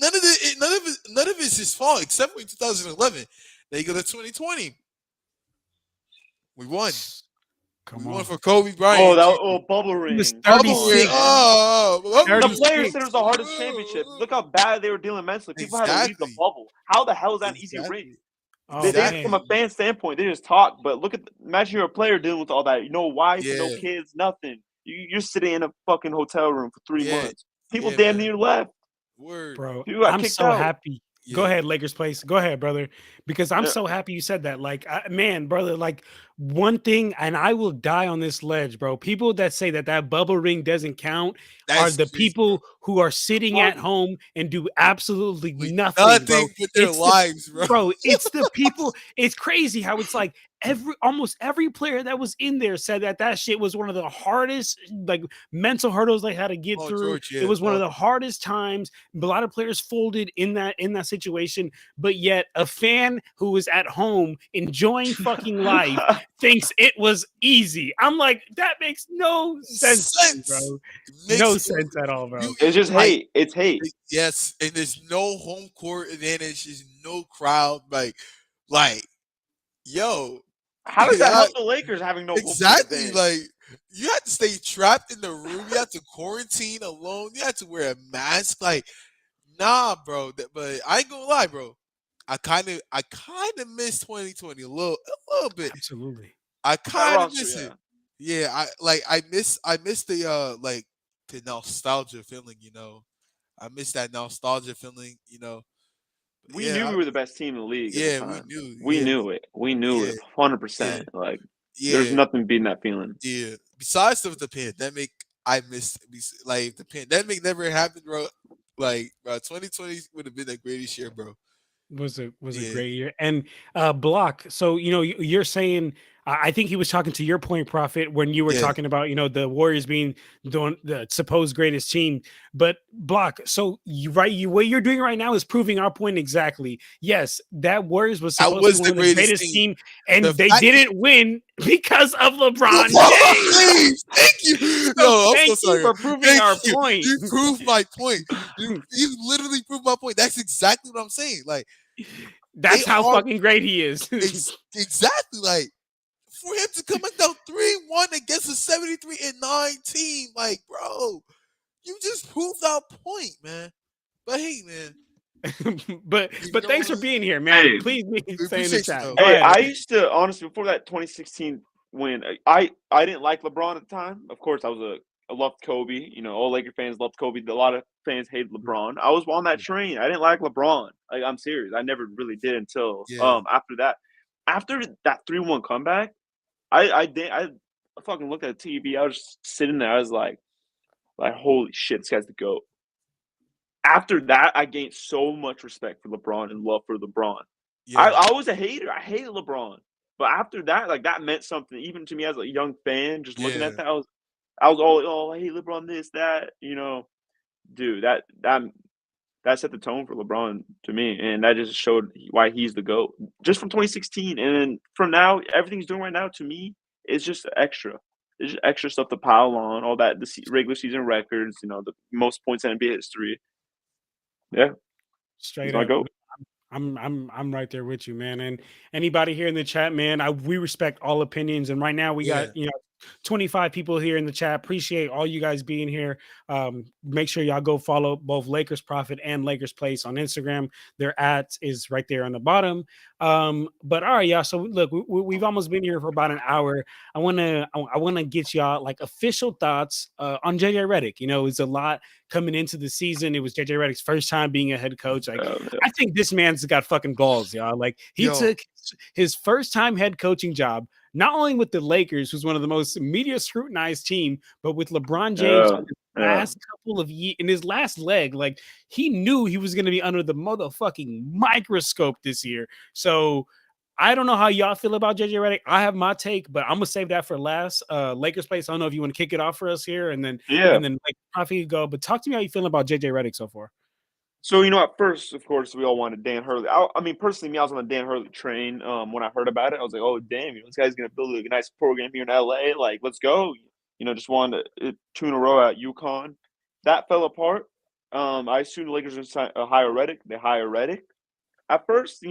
none of it's his fault except for 2011. Then you go to 2020. We won. come We won on. for Kobe Oh, Bryant. bubble He was ring. Come Bubble on, ring. 36. man. Bubble The ring. 36. players said it was the hardest championship. Look how bad they were dealing mentally. People had to leave the Exactly. bubble. How the hell is that an easy ring? Exactly. Oh They Exactly. from a man, fan standpoint, they just talk. But look at imagine you're a player dealing with all that. No wife, no Yeah. kids, nothing. You're sitting in a fucking hotel room for 3 months. People Yeah, damn man. near left. Word. bro. People got I'm kicked so out. happy. Go Yeah. ahead, Lakers place. Go ahead, brother. Because I'm Yeah. so happy you said that. Like, man, brother, like one thing, and I will die on this ledge, bro. People that say that that bubble ring doesn't count are That's the crazy, bro. people who are sitting at Party. home and do absolutely Like nothing, bro. nothing with their It's the lives, bro. bro, it's the people. It's crazy how it's like almost every player that was in there said that that shit was one of the hardest like mental hurdles they had to get Paul through. George, It yeah. was one of Paul the George. hardest times. A lot of players folded in that situation, but yet a fan who was at home enjoying fucking life thinks it was easy. I'm like, that makes no sense to me, Sense. bro. It No makes sense at all, bro. It's just like hate. It's hate. yes, and there's no home court advantage. There's no crowd. Like, yo, How does that yeah, help the Lakers having no home court exactly. advantage? Like, you had to stay trapped in the room. You had to quarantine alone. You had to wear a mask. Like, nah, bro. But I ain't gonna lie, bro. I kind of miss 2020 a little bit. Absolutely. I That kind of roster, miss it. yeah. Yeah, I miss the like the nostalgia feeling, you know. I miss that nostalgia feeling, you know. We Yeah, knew we were the best team in the league at the yeah, we time. knew. We Yeah, knew it. We knew yeah, it yeah, 100%. Like, there's yeah, nothing beating that feeling. yeah. Besides the pandemic, I missed like if the pandemic never happened, bro. Like, bro, 2020 would have been the greatest year, bro. Was a Yeah, great year. And Block, so you're saying I think he was talking to your point, Prophet, when you were Yeah. talking about, the Warriors being the supposed greatest team. But Block, so what you're doing right now is proving our point exactly. Yes, that Warriors was That supposedly was one the of the greatest greatest team. team, and The they fact didn't win because of LeBron LeBron James. James. Thank you. So Yo, I'm so thank you sorry. for proving Thank our you. point. You proved my point. You literally proved my point. That's exactly what I'm saying. Like they That's how are fucking great he is. exactly like for him to come out 3-1 against a 73-9 team, like, bro, you just proved our point, man. But hey, man, but if you don't thanks for want to, being here, man. Hey, Please we say in the appreciate you chat. though. Go Hey, ahead. I used to honestly before that 2016 win, I didn't like LeBron at the time. Of course, I loved Kobe. All Laker fans loved Kobe. A lot of fans hated LeBron. I was on that train. I didn't like LeBron. Like, I'm serious. I never really did until Yeah, after that. After that 3-1 comeback, I fucking looked at the TV. I was just sitting there. I was like holy shit, this guy's the GOAT. After that, I gained so much respect for LeBron and love for LeBron. yeah, I was a hater. I hated LeBron. But after that, like that meant something. Even to me as a young fan, just looking yeah, at that, I was all, oh, hey, LeBron, this, that. Dude, that set the tone for LeBron to me, and that just showed why he's the GOAT. Just from 2016, and then from now, everything he's doing right now to me is just extra. It's just extra stuff to pile on, all that regular season records, the most points in NBA history. Yeah, he's Straight my up. GOAT. I'm right there with you, man. And anybody here in the chat, man, we respect all opinions. And right now we yeah, got 25 people here in the chat. Appreciate all you guys being here. Make sure y'all go follow both Lakers Profit and Lakers Place on Instagram. Their ads is right there on the bottom. But all right, y'all. So look, we've almost been here for about an hour. I wanna get y'all like official thoughts on JJ Redick. It's a lot coming into the season. It was JJ Redick's first time being a head coach. Like, Yeah. I think this man's got fucking balls, y'all. Like, he yo, took his first time head coaching job, not only with the Lakers, who's one of the most media scrutinized team, but with LeBron James on his Yeah. last couple of years in his last leg. Like, he knew he was going to be under the motherfucking microscope this year. So I don't know how y'all feel about JJ Redick. I have my take, but I'm gonna save that for last. Lakers Place. I don't know if you want to kick it off for us here, and then Yeah. like Profi go. But talk to me how you feeling about JJ Redick so far. So, at first, of course, we all wanted Dan Hurley. I mean, personally, me, I was on the Dan Hurley train. When I heard about it, I was like, oh, damn, this guy's going to build a nice program here in LA. Like, let's go. Just won 2 in a row at UConn. That fell apart. I assumed the Lakers would hire Redick. They hire Redick. At first,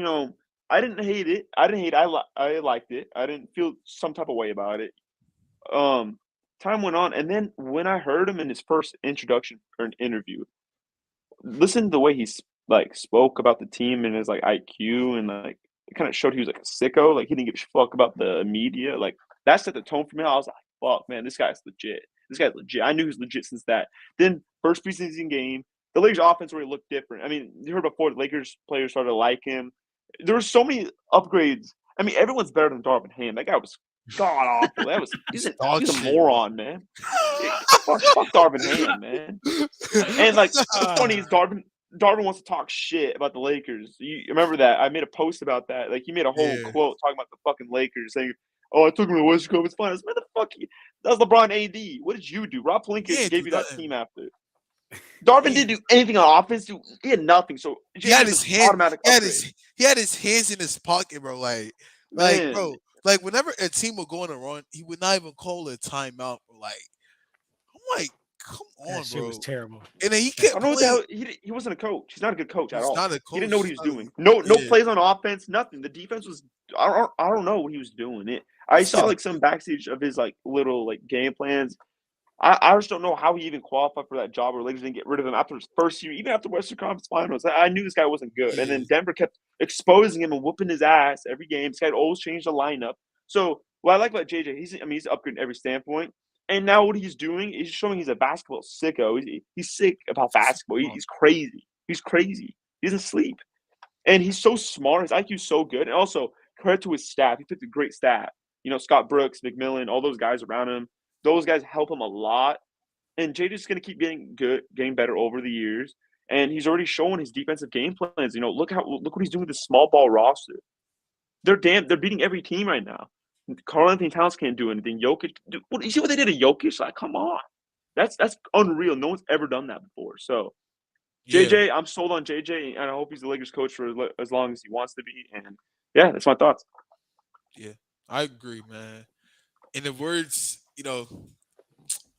I didn't hate it. I liked it. I didn't feel some type of way about it. Time went on. And then when I heard him in his first introduction or an interview, listen to the way spoke about the team and his IQ and it kind of showed he was like a sicko. Like he didn't give a fuck about the media. Like that set the tone for me. I was like, fuck, man, this guy's legit. This guy's legit. I knew he was legit since that. Then first preseason game, the Lakers offense already looked different. I mean, you heard before the Lakers players started to like him. There were so many upgrades. I mean, everyone's better than Darvin Ham. That guy was god awful. He's dog a shit, bro. moron, man. Fuck Darvin Ham, man. And what's funny is Darvin wants to talk shit about the Lakers. You remember that? I made a post about that. Like he made a whole Yeah. quote talking about the fucking Lakers, saying, "Oh, I took him to the West Coast. It's fine." Where the fuck? That was LeBron AD. What did you do? Rob Pelinka He ain't gave do you that nothing. team after. Darvin didn't do anything on offense. He had nothing. So He had his hand. automatic upgrade. He had his hands in his pocket, bro. Like Man, bro. Like whenever a team would go on a run, he would not even call a timeout. Bro. Like I'm like, come on, That shit bro. was terrible. And then he I kept don't know what the playing. hell. He wasn't a coach. He's not a good coach at He's all. not a He didn't coach. know what he was He's not a- doing. No Yeah. plays on offense. Nothing. The defense was. I don't know what he was doing. I saw some backstage of his little game plans. I just don't know how he even qualified for that job, or Lakers didn't get rid of him after his first year, even after Western Conference Finals. I knew this guy wasn't good, and then Denver kept exposing him and whooping his ass every game. This guy always changed the lineup. So what I like about JJ, he's upgrading every standpoint. And now what he's doing is showing he's a basketball sicko. He's sick about basketball. He's crazy. He's crazy. He doesn't sleep, and he's so smart. His IQ's so good, and also credit to his staff. He picked a great staff. Scott Brooks, McMillan, all those guys around him. Those guys help him a lot. And JJ's going to keep getting good, getting better over the years. And he's already showing his defensive game plans. Look what he's doing with the small ball roster. They're beating every team right now. Karl Anthony Towns can't do anything. Jokic, dude, you see what they did to Jokic? Like, come on, that's unreal. No one's ever done that before. So Yeah, JJ, I'm sold on JJ, and I hope he's the Lakers coach for as long as he wants to be. And yeah, that's my thoughts. yeah, I agree, man. In the words,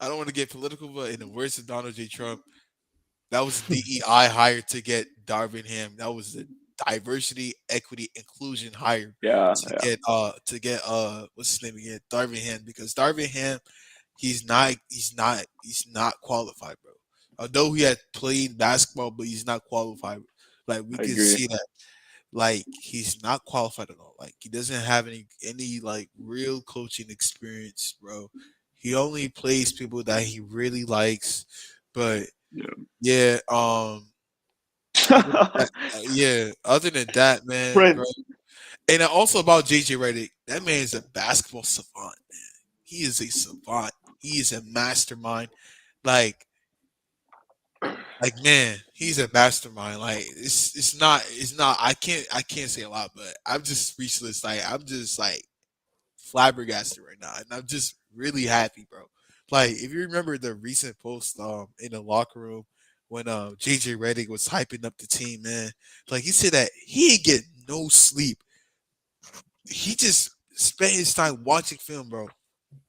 I don't want to get political, but in the words of Donald J. Trump, that was DEI hire to get Darvin Ham. That was the diversity, equity, inclusion hire Yeah, to yeah, get what's his name again? Darvin Ham, because Darvin Ham, he's not qualified, bro. Although he had played basketball, but he's not qualified. Like we I can agree. see that. Like he's not qualified at all. Like he doesn't have any like real coaching experience, bro. He only plays people that he really likes. But yeah, other than Yeah. that, yeah, other than that, man, bro. Prince. And also about JJ Redick, that man is a basketball savant, man. He is a savant. He is a mastermind. Like man, he's a mastermind. Like it's not. I can't say a lot, but I'm just speechless. Like I'm just like flabbergasted right now, and I'm just really happy, bro. Like if you remember the recent post in the locker room when JJ Redick was hyping up the team, man. Like he said that he ain't get no sleep. He just spent his time watching film, bro.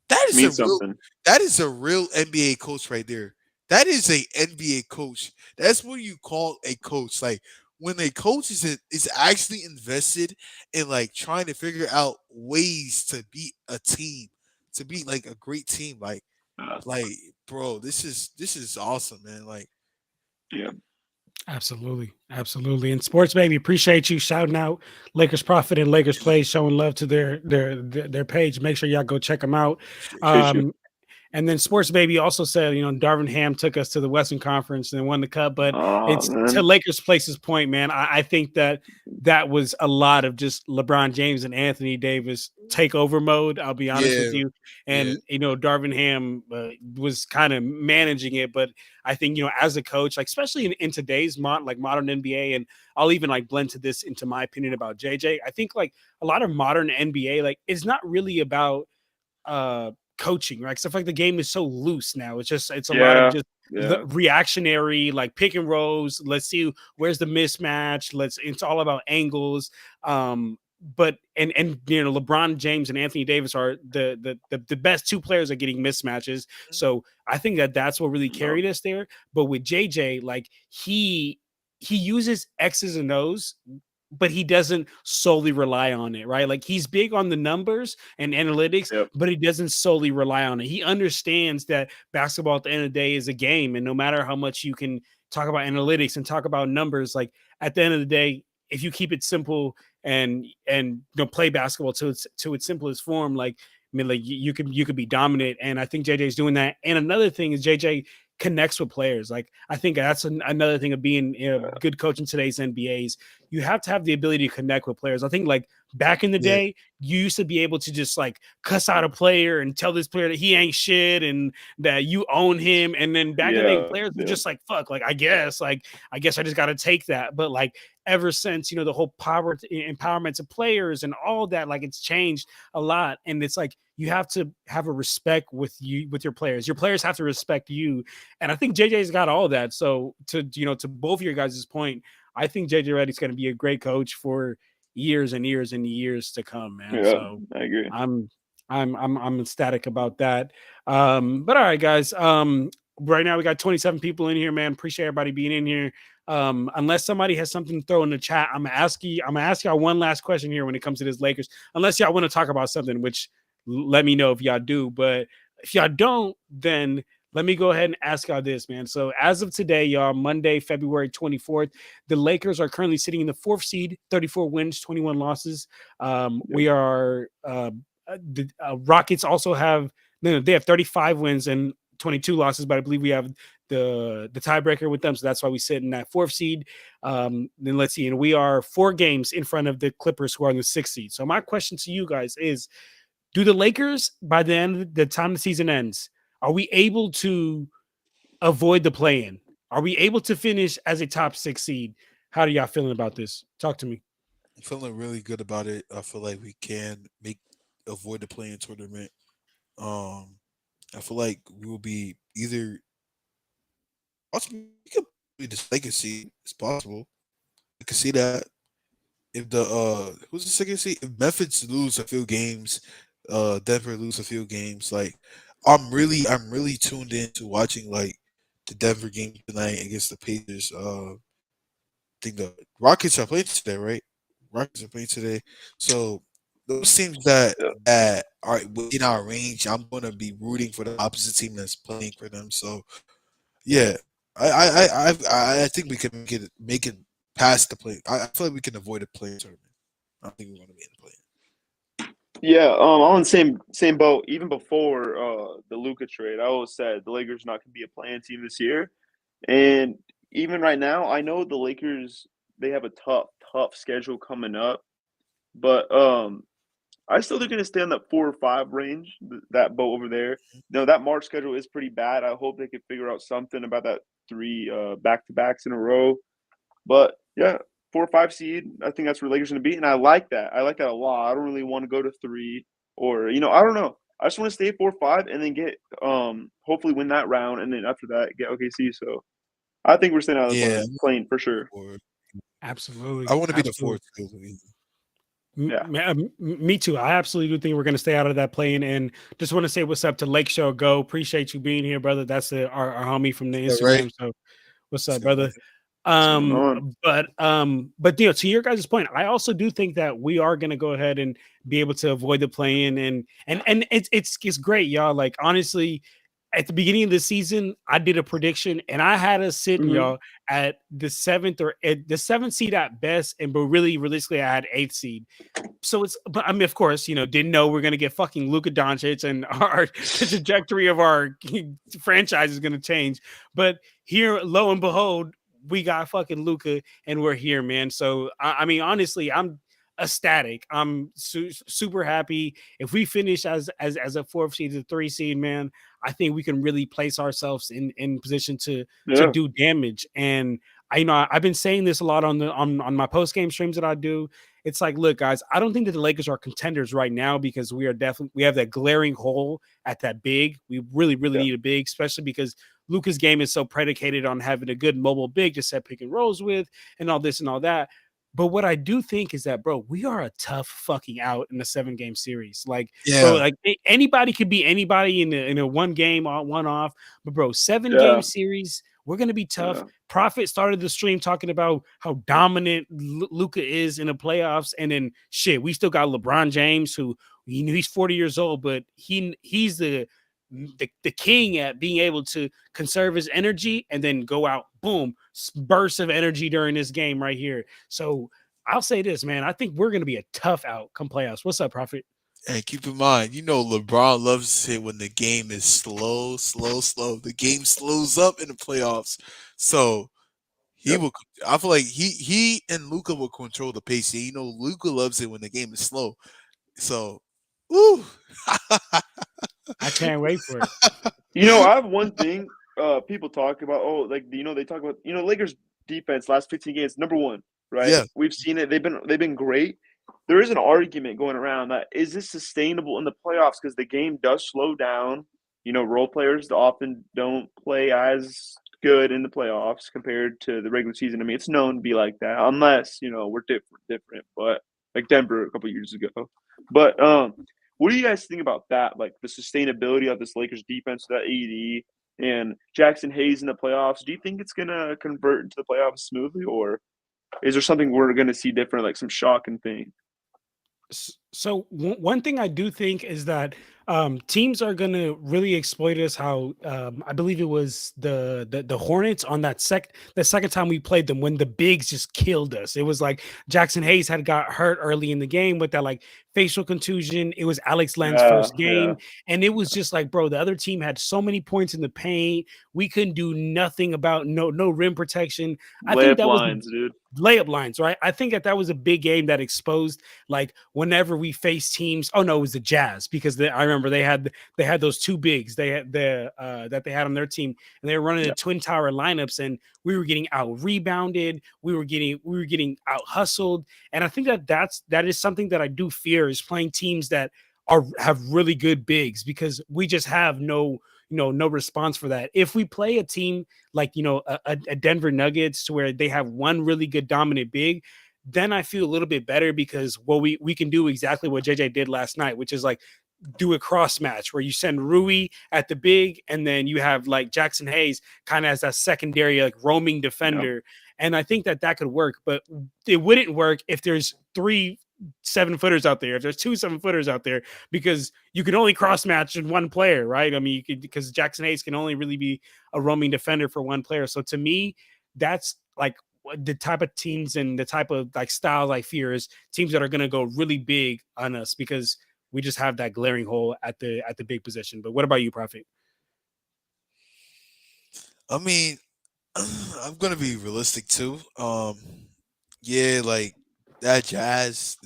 That is a Means real something. that is a real NBA coach right there. That is a NBA coach. That's what you call a coach. Like when a coach is actually invested in like trying to figure out ways to beat a team, to beat like a great team. Uh, Like bro, this is awesome, man. Like yeah. Absolutely, absolutely. And sports baby, appreciate you shouting out Lakers Profit and Lakers Play, showing love to their page. Make sure y'all go check them out. Appreciate you. Um, And then Sports Baby also said, Darvin Ham took us to the Western Conference and won the cup. But Oh it's to man. Lakers Place's point, man. I think that was a lot of just LeBron James and Anthony Davis takeover mode. I'll be honest with yeah, you. yeah, And, Darvin Ham was kind of managing it. But I think, as a coach, like especially in today's modern NBA, and I'll even like blend to this into my opinion about JJ. I think like a lot of modern NBA, like it's not really about coaching, right? Stuff like the game is so loose now. It's a lot of Yeah. just the Yeah. reactionary, like pick and rolls. Let's see where's the mismatch. It's all about angles. But LeBron James and Anthony Davis are the best two players at getting mismatches. So I think that's what really No. carried us there. But with JJ, like he uses X's and O's, but he doesn't solely rely on it, right? Like he's big on the numbers and analytics, Yep. but he doesn't solely rely on it. He understands that basketball at the end of the day is a game, and no matter how much you can talk about analytics and talk about numbers, like at the end of the day, if you keep it simple and play basketball to its simplest form, like I mean, like you could be dominant, and I think JJ is doing that. And another thing is JJ connects with players. Like I think that's another thing of being a good coach in today's NBA's. You have to have the ability to connect with players. I think like back in the yeah, day, you used to be able to just like cuss out a player and tell this player that he ain't shit and that you own him. And then back in the day, Yeah. players were Yeah. just like, fuck, like I guess I just gotta take that. But like ever since, the whole power empowerment to players and all that, like it's changed a lot. And it's like you have to have a respect with your players. Your players have to respect you. And I think JJ's got all that. So to both of your guys' point, I think JJ Redick's going to be a great coach for years and years and years to come, man. Yeah. So I agree. I'm ecstatic about that. But all right, guys. Right now we got 27 people in here, man. Appreciate everybody being in here. Unless somebody has something to throw in the chat, I'm gonna ask y'all one last question here when it comes to this Lakers. Unless y'all want to talk about something, which let me know if y'all do. But if y'all don't, then let me go ahead and ask y'all this, man. So as of today, y'all, Monday, February 24th, the Lakers are currently sitting in the 4th seed, 34 wins, 21 losses. Yep. We are the Rockets also have they have 35 wins and 22 losses, but I believe we have the tiebreaker with them, so that's why we sit in that 4th seed. Then let's see, and we are 4 games in front of the Clippers, who are in the 6th seed. So my question to you guys is: do the Lakers, by the end, the time the season ends, are we able to avoid the play-in? Are we able to finish as a top 6 seed? How are y'all feeling about this? Talk to me. I'm feeling really good about it. I feel like we can make avoid the playing tournament. Um, I feel like we will be either possibly we could be the second seed. It's possible. I can see that. If the who's the second seed? If Memphis lose a few games, Denver lose a few games, like I'm really tuned into watching like the Denver game tonight against the Pacers. I think the Rockets are playing today, right? Rockets are playing today. So those teams that are within our range, I'm gonna be rooting for the opposite team that's playing for them. So yeah, I think we can make it past the play. I feel like we can avoid a play tournament. I don't think we want to be in the play. Yeah, I'm on the same boat. Even before the Luka trade, I always said the Lakers not going to be a playing team this year. And even right now, I know the Lakers they have a tough schedule coming up, but I still think they're going to stay on that 4 or 5 range. That boat over there. No, that March schedule is pretty bad. I hope they can figure out something about that 3 back to backs in a row. But yeah, 4 or 5 seed. I think that's where Lakers going to be, and I like that. I like that a lot. I don't really want to go to 3 or I don't know. I just want to stay 4 or 5 and then get hopefully win that round, and then after that get OKC. So I think we're staying out of the Yeah, plane for sure. I Absolutely, want to be the absolutely. fourth. Too. Yeah. Me too. I absolutely do think we're going to stay out of that plane. And just want to say what's up to Lake Show Go. Appreciate you being here, brother. That's our homie from the Yeah, right. Instagram. So what's up, Yeah, right. brother? What's going on? But to your guys' point, I also do think that we are going to go ahead and be able to avoid the play-in, and it's great, y'all. Like honestly, at the beginning of the season, I did a prediction, and I had us sitting, Mm-hmm. y'all, at the seventh seed at best, and but really realistically, I had 8th seed. So but I mean, of course, didn't know we're gonna get fucking Luka Doncic, and the trajectory of our franchise is gonna change. But here, lo and behold, we got fucking Luka, and we're here, man. So I mean, honestly, I'm ecstatic. I'm super happy. If we finish as a 4th seed, a 3 seed, man, I think we can really place ourselves in position to Yeah. do damage. And I've been saying this a lot on my post game streams that I do. It's like, look, guys, I don't think that the Lakers are contenders right now because we have that glaring hole at that big. We really, really Yeah. need a big, especially because Luka's game is so predicated on having a good mobile big to set pick and rolls with and all this and all that. But what I do think is that, bro, we are a tough fucking out in the 7-game series. Like, bro, Yeah, like anybody could be anybody in a one game one off. But bro, 7-game Yeah. series, we're gonna be tough. Yeah. Prophet started the stream talking about how dominant Luka is in the playoffs, and then shit, we still got LeBron James, who he's 40 years old, but he's the king at being able to conserve his energy and then go out, boom, bursts of energy during this game right here. So I'll say this, man. I think we're gonna be a tough out come playoffs. What's up, Prophet? and keep in mind, LeBron loves to say when the game is slow, slow, slow. The game slows up in the playoffs, so he Yep. will. I feel like he and Luca will control the pace. Luca loves it when the game is slow. So, ooh. I can't wait for it. I have one thing people talk about. Oh, like they talk about Lakers defense last 15 games number 1, right? Yeah, We've seen it. They've been great. There is an argument going around that is this sustainable in the playoffs because the game does slow down. Role players often don't play as good in the playoffs compared to the regular season. I mean, it's known to be like that unless we're different. But like Denver a couple years ago. But what do you guys think about that? Like the sustainability of this Lakers defense, that AD and Jackson Hayes in the playoffs. Do you think it's gonna convert into the playoffs smoothly, or is there something we're gonna see different, like some shocking thing? So one thing I do think is that teams are going to really exploit us. How I believe it was the Hornets on the second time we played them when the bigs just killed us. It was like Jackson Hayes had got hurt early in the game with that like facial contusion. It was Alex Len's Yeah, first yeah. game, and it was just like, bro, the other team had so many points in the paint. We couldn't do nothing about no rim protection. I think Layup that was lines, dude. layup lines, right? I think that was a big game that exposed like whenever we face teams. Oh no, it was the Jazz because I remember they had those 2 bigs they had that they had on their team, and they were running the Yeah. twin tower lineups, and we were getting out rebounded, we were getting out hustled, and I think that is something that I do fear is playing teams that have really good bigs because we just have no response for that. If we play a team like a Denver Nuggets to where they have one really good dominant big, then I feel a little bit better because we can do exactly what JJ did last night, which is like do a cross match where you send Rui at the big and then you have like Jackson Hayes kind of as that secondary like roaming Yeah. defender. And I think that could work, but it wouldn't work if there's 3 7-footers out there, if there's 2 7-footers out there, because you can only cross match in one player, right? I mean, you could, because Jackson Hayes can only really be a roaming defender for one player. So to me, that's like the type of teams and the type of like styles I fear is teams that are going to go really big on us because we just have that glaring hole at the big position. But what about you, Prophet? I mean, I'm gonna be realistic too. Yeah, like the Jazz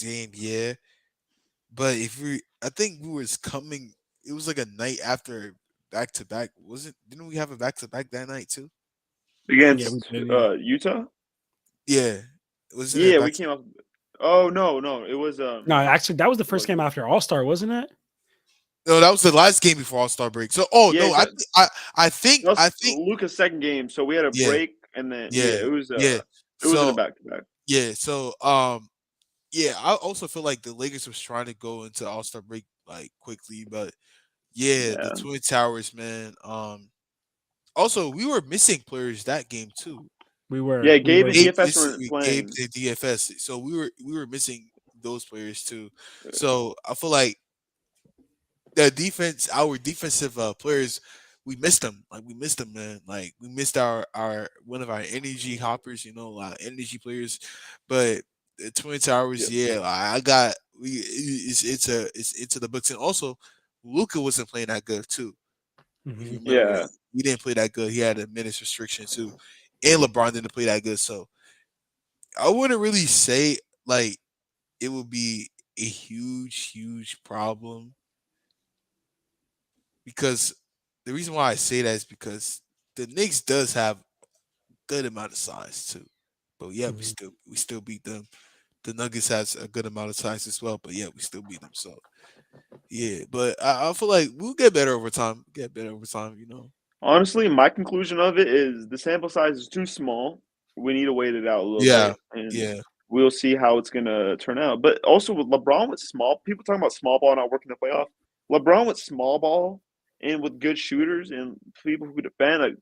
game, yeah. But I think we was coming. It was like a night after back to back. Was it? Didn't we have a back to back that night too? Yeah, we Against did, yeah. Utah. Yeah, wasn't it Yeah, back? we came up. Oh no, it was No, actually, that was the What first was game it? after All Star, wasn't it? No, that was the last game before All Star break. So, oh Yeah, no, that, I that was think, Luka's second game. So we had a yeah, break, and then yeah, yeah, yeah. it was in a So, back to back. yeah, so, yeah, I also feel like the Lakers was trying to go into All Star break like quickly, but yeah, the Yeah, Twin Towers, man. Also we were missing players that game too. We were, yeah. we Gabe were. and Gabe DFS weren't Gabe playing. the DFS, so we were missing those players too. So I feel like our defensive players, we missed them. Like we missed them, man. Like we missed our one of our energy hoppers. Energy players. But the Twin Towers, Yep. yeah, I got it's into the books, and also Luka wasn't playing that good too. If you Mhm. remember, Yeah, he didn't play that good. He had a minutes restriction too, and LeBron didn't play that good. So I wouldn't really say like it would be a huge problem because the reason why I say that is because the Knicks does have good amount of size too. But yeah, Mhm. we still beat them. The Nuggets has a good amount of size as well, but yeah, we still beat them. So yeah, but I feel like we'll get better over time. Get better over time. honestly, my conclusion of it is the sample size is too small. We need to wait it out a little Yeah, bit, and yeah, we'll see how it's gonna turn out. But also with LeBron with small people talking about small ball not working in the playoff. LeBron with small ball and with good shooters and people who defend, like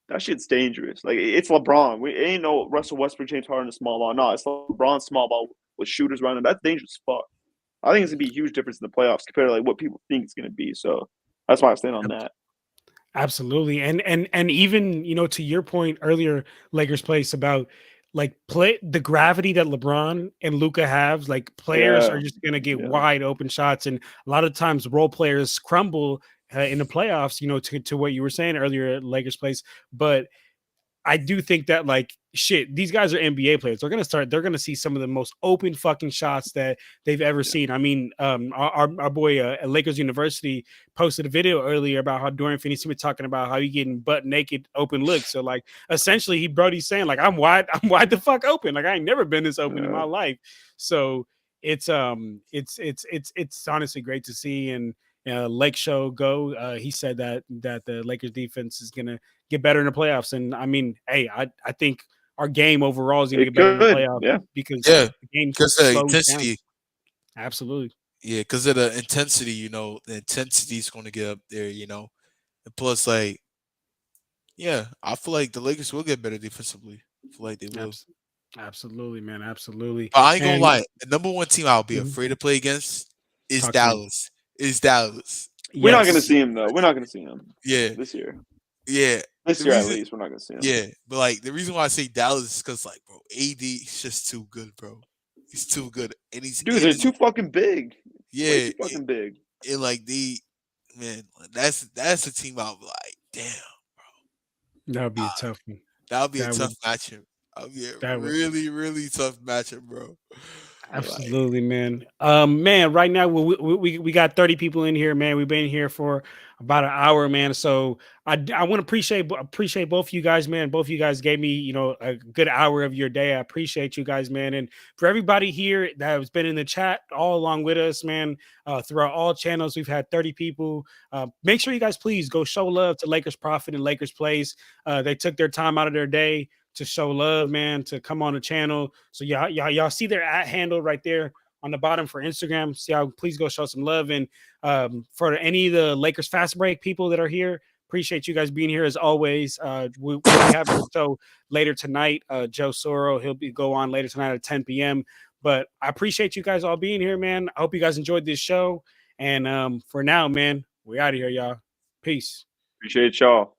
that shit's dangerous. Like it's LeBron. We ain't no Russell Westbrook, James Harden, small ball. No, it's LeBron small ball with shooters running. That's dangerous as fuck. I think it's gonna be a huge difference in the playoffs compared to like what people think it's gonna be. So that's why I stand on that. Absolutely. And even, to your point earlier, Lakers place about like play the gravity that LeBron and Luka have, like players are Yeah, just gonna get yeah. wide open shots. And a lot of times role players crumble in the playoffs, to what you were saying earlier at Lakers place. But I do think that like shit, these guys are NBA players. They're gonna see some of the most open fucking shots that they've ever seen. I mean, our boy at Lakers University posted a video earlier about how Dorian Finney-Smith talking about how he getting butt naked open looks. So like essentially Brody's saying like I'm wide the fuck open. Like I ain't never been this open in Yeah. my life. So it's honestly great to see. And Lake Show go. He said that the Lakers defense is gonna get better in the playoffs. And I mean, hey, I think our game overall is going to It get better in the could, playoffs yeah. because yeah. the game Because the slows down. intensity, Absolutely. yeah, because of the intensity, the intensity is going to get up there. And plus, like, yeah, I feel like the Lakers will get better defensively. I feel like they will. Abs- Absolutely, man. Absolutely. But I ain't gonna And lie, the number one team I'll be mhm, afraid to play against is talk to me. Dallas. Is Dallas? We're not gonna Yes. see him though. We're not gonna see him Yeah, this year. yeah. This The year at reason, least, we're not gonna see him. yeah, but like the reason why I say Dallas is because like, bro, AD is just too good, bro. He's too good, and Dude, they're too fucking big. Way yeah, too fucking big. and like man, that's a team I'll be like, damn, That would be a ah, tough one. that would be a That tough would matchup. That'll be a that would really tough matchup, bro. Yeah. Like, absolutely, man. Man, right now we got 30 people in here, man. We've been here for about an hour, man. So I want to appreciate both of you guys, man. Both of you guys gave me, you know, a good hour of your day. I appreciate you guys, man. And for everybody here that has been in the chat all along with us, man, throughout all channels, we've had 30 people. Make sure you guys please go show love to Lakers Profit and Lakers Place. They took their time out of their day to show love, man, to come on the channel. So y'all see their @ handle right there on the bottom for Instagram. So y'all please go show some love. And for any of the Lakers Fast Break people that are here, appreciate you guys being here as always. We'll be having a show later tonight. Joe Soro, he'll go on later tonight at 10 p.m. But I appreciate you guys all being here, man. I hope you guys enjoyed this show. And for now, man, we out of here, y'all. Peace. Appreciate y'all.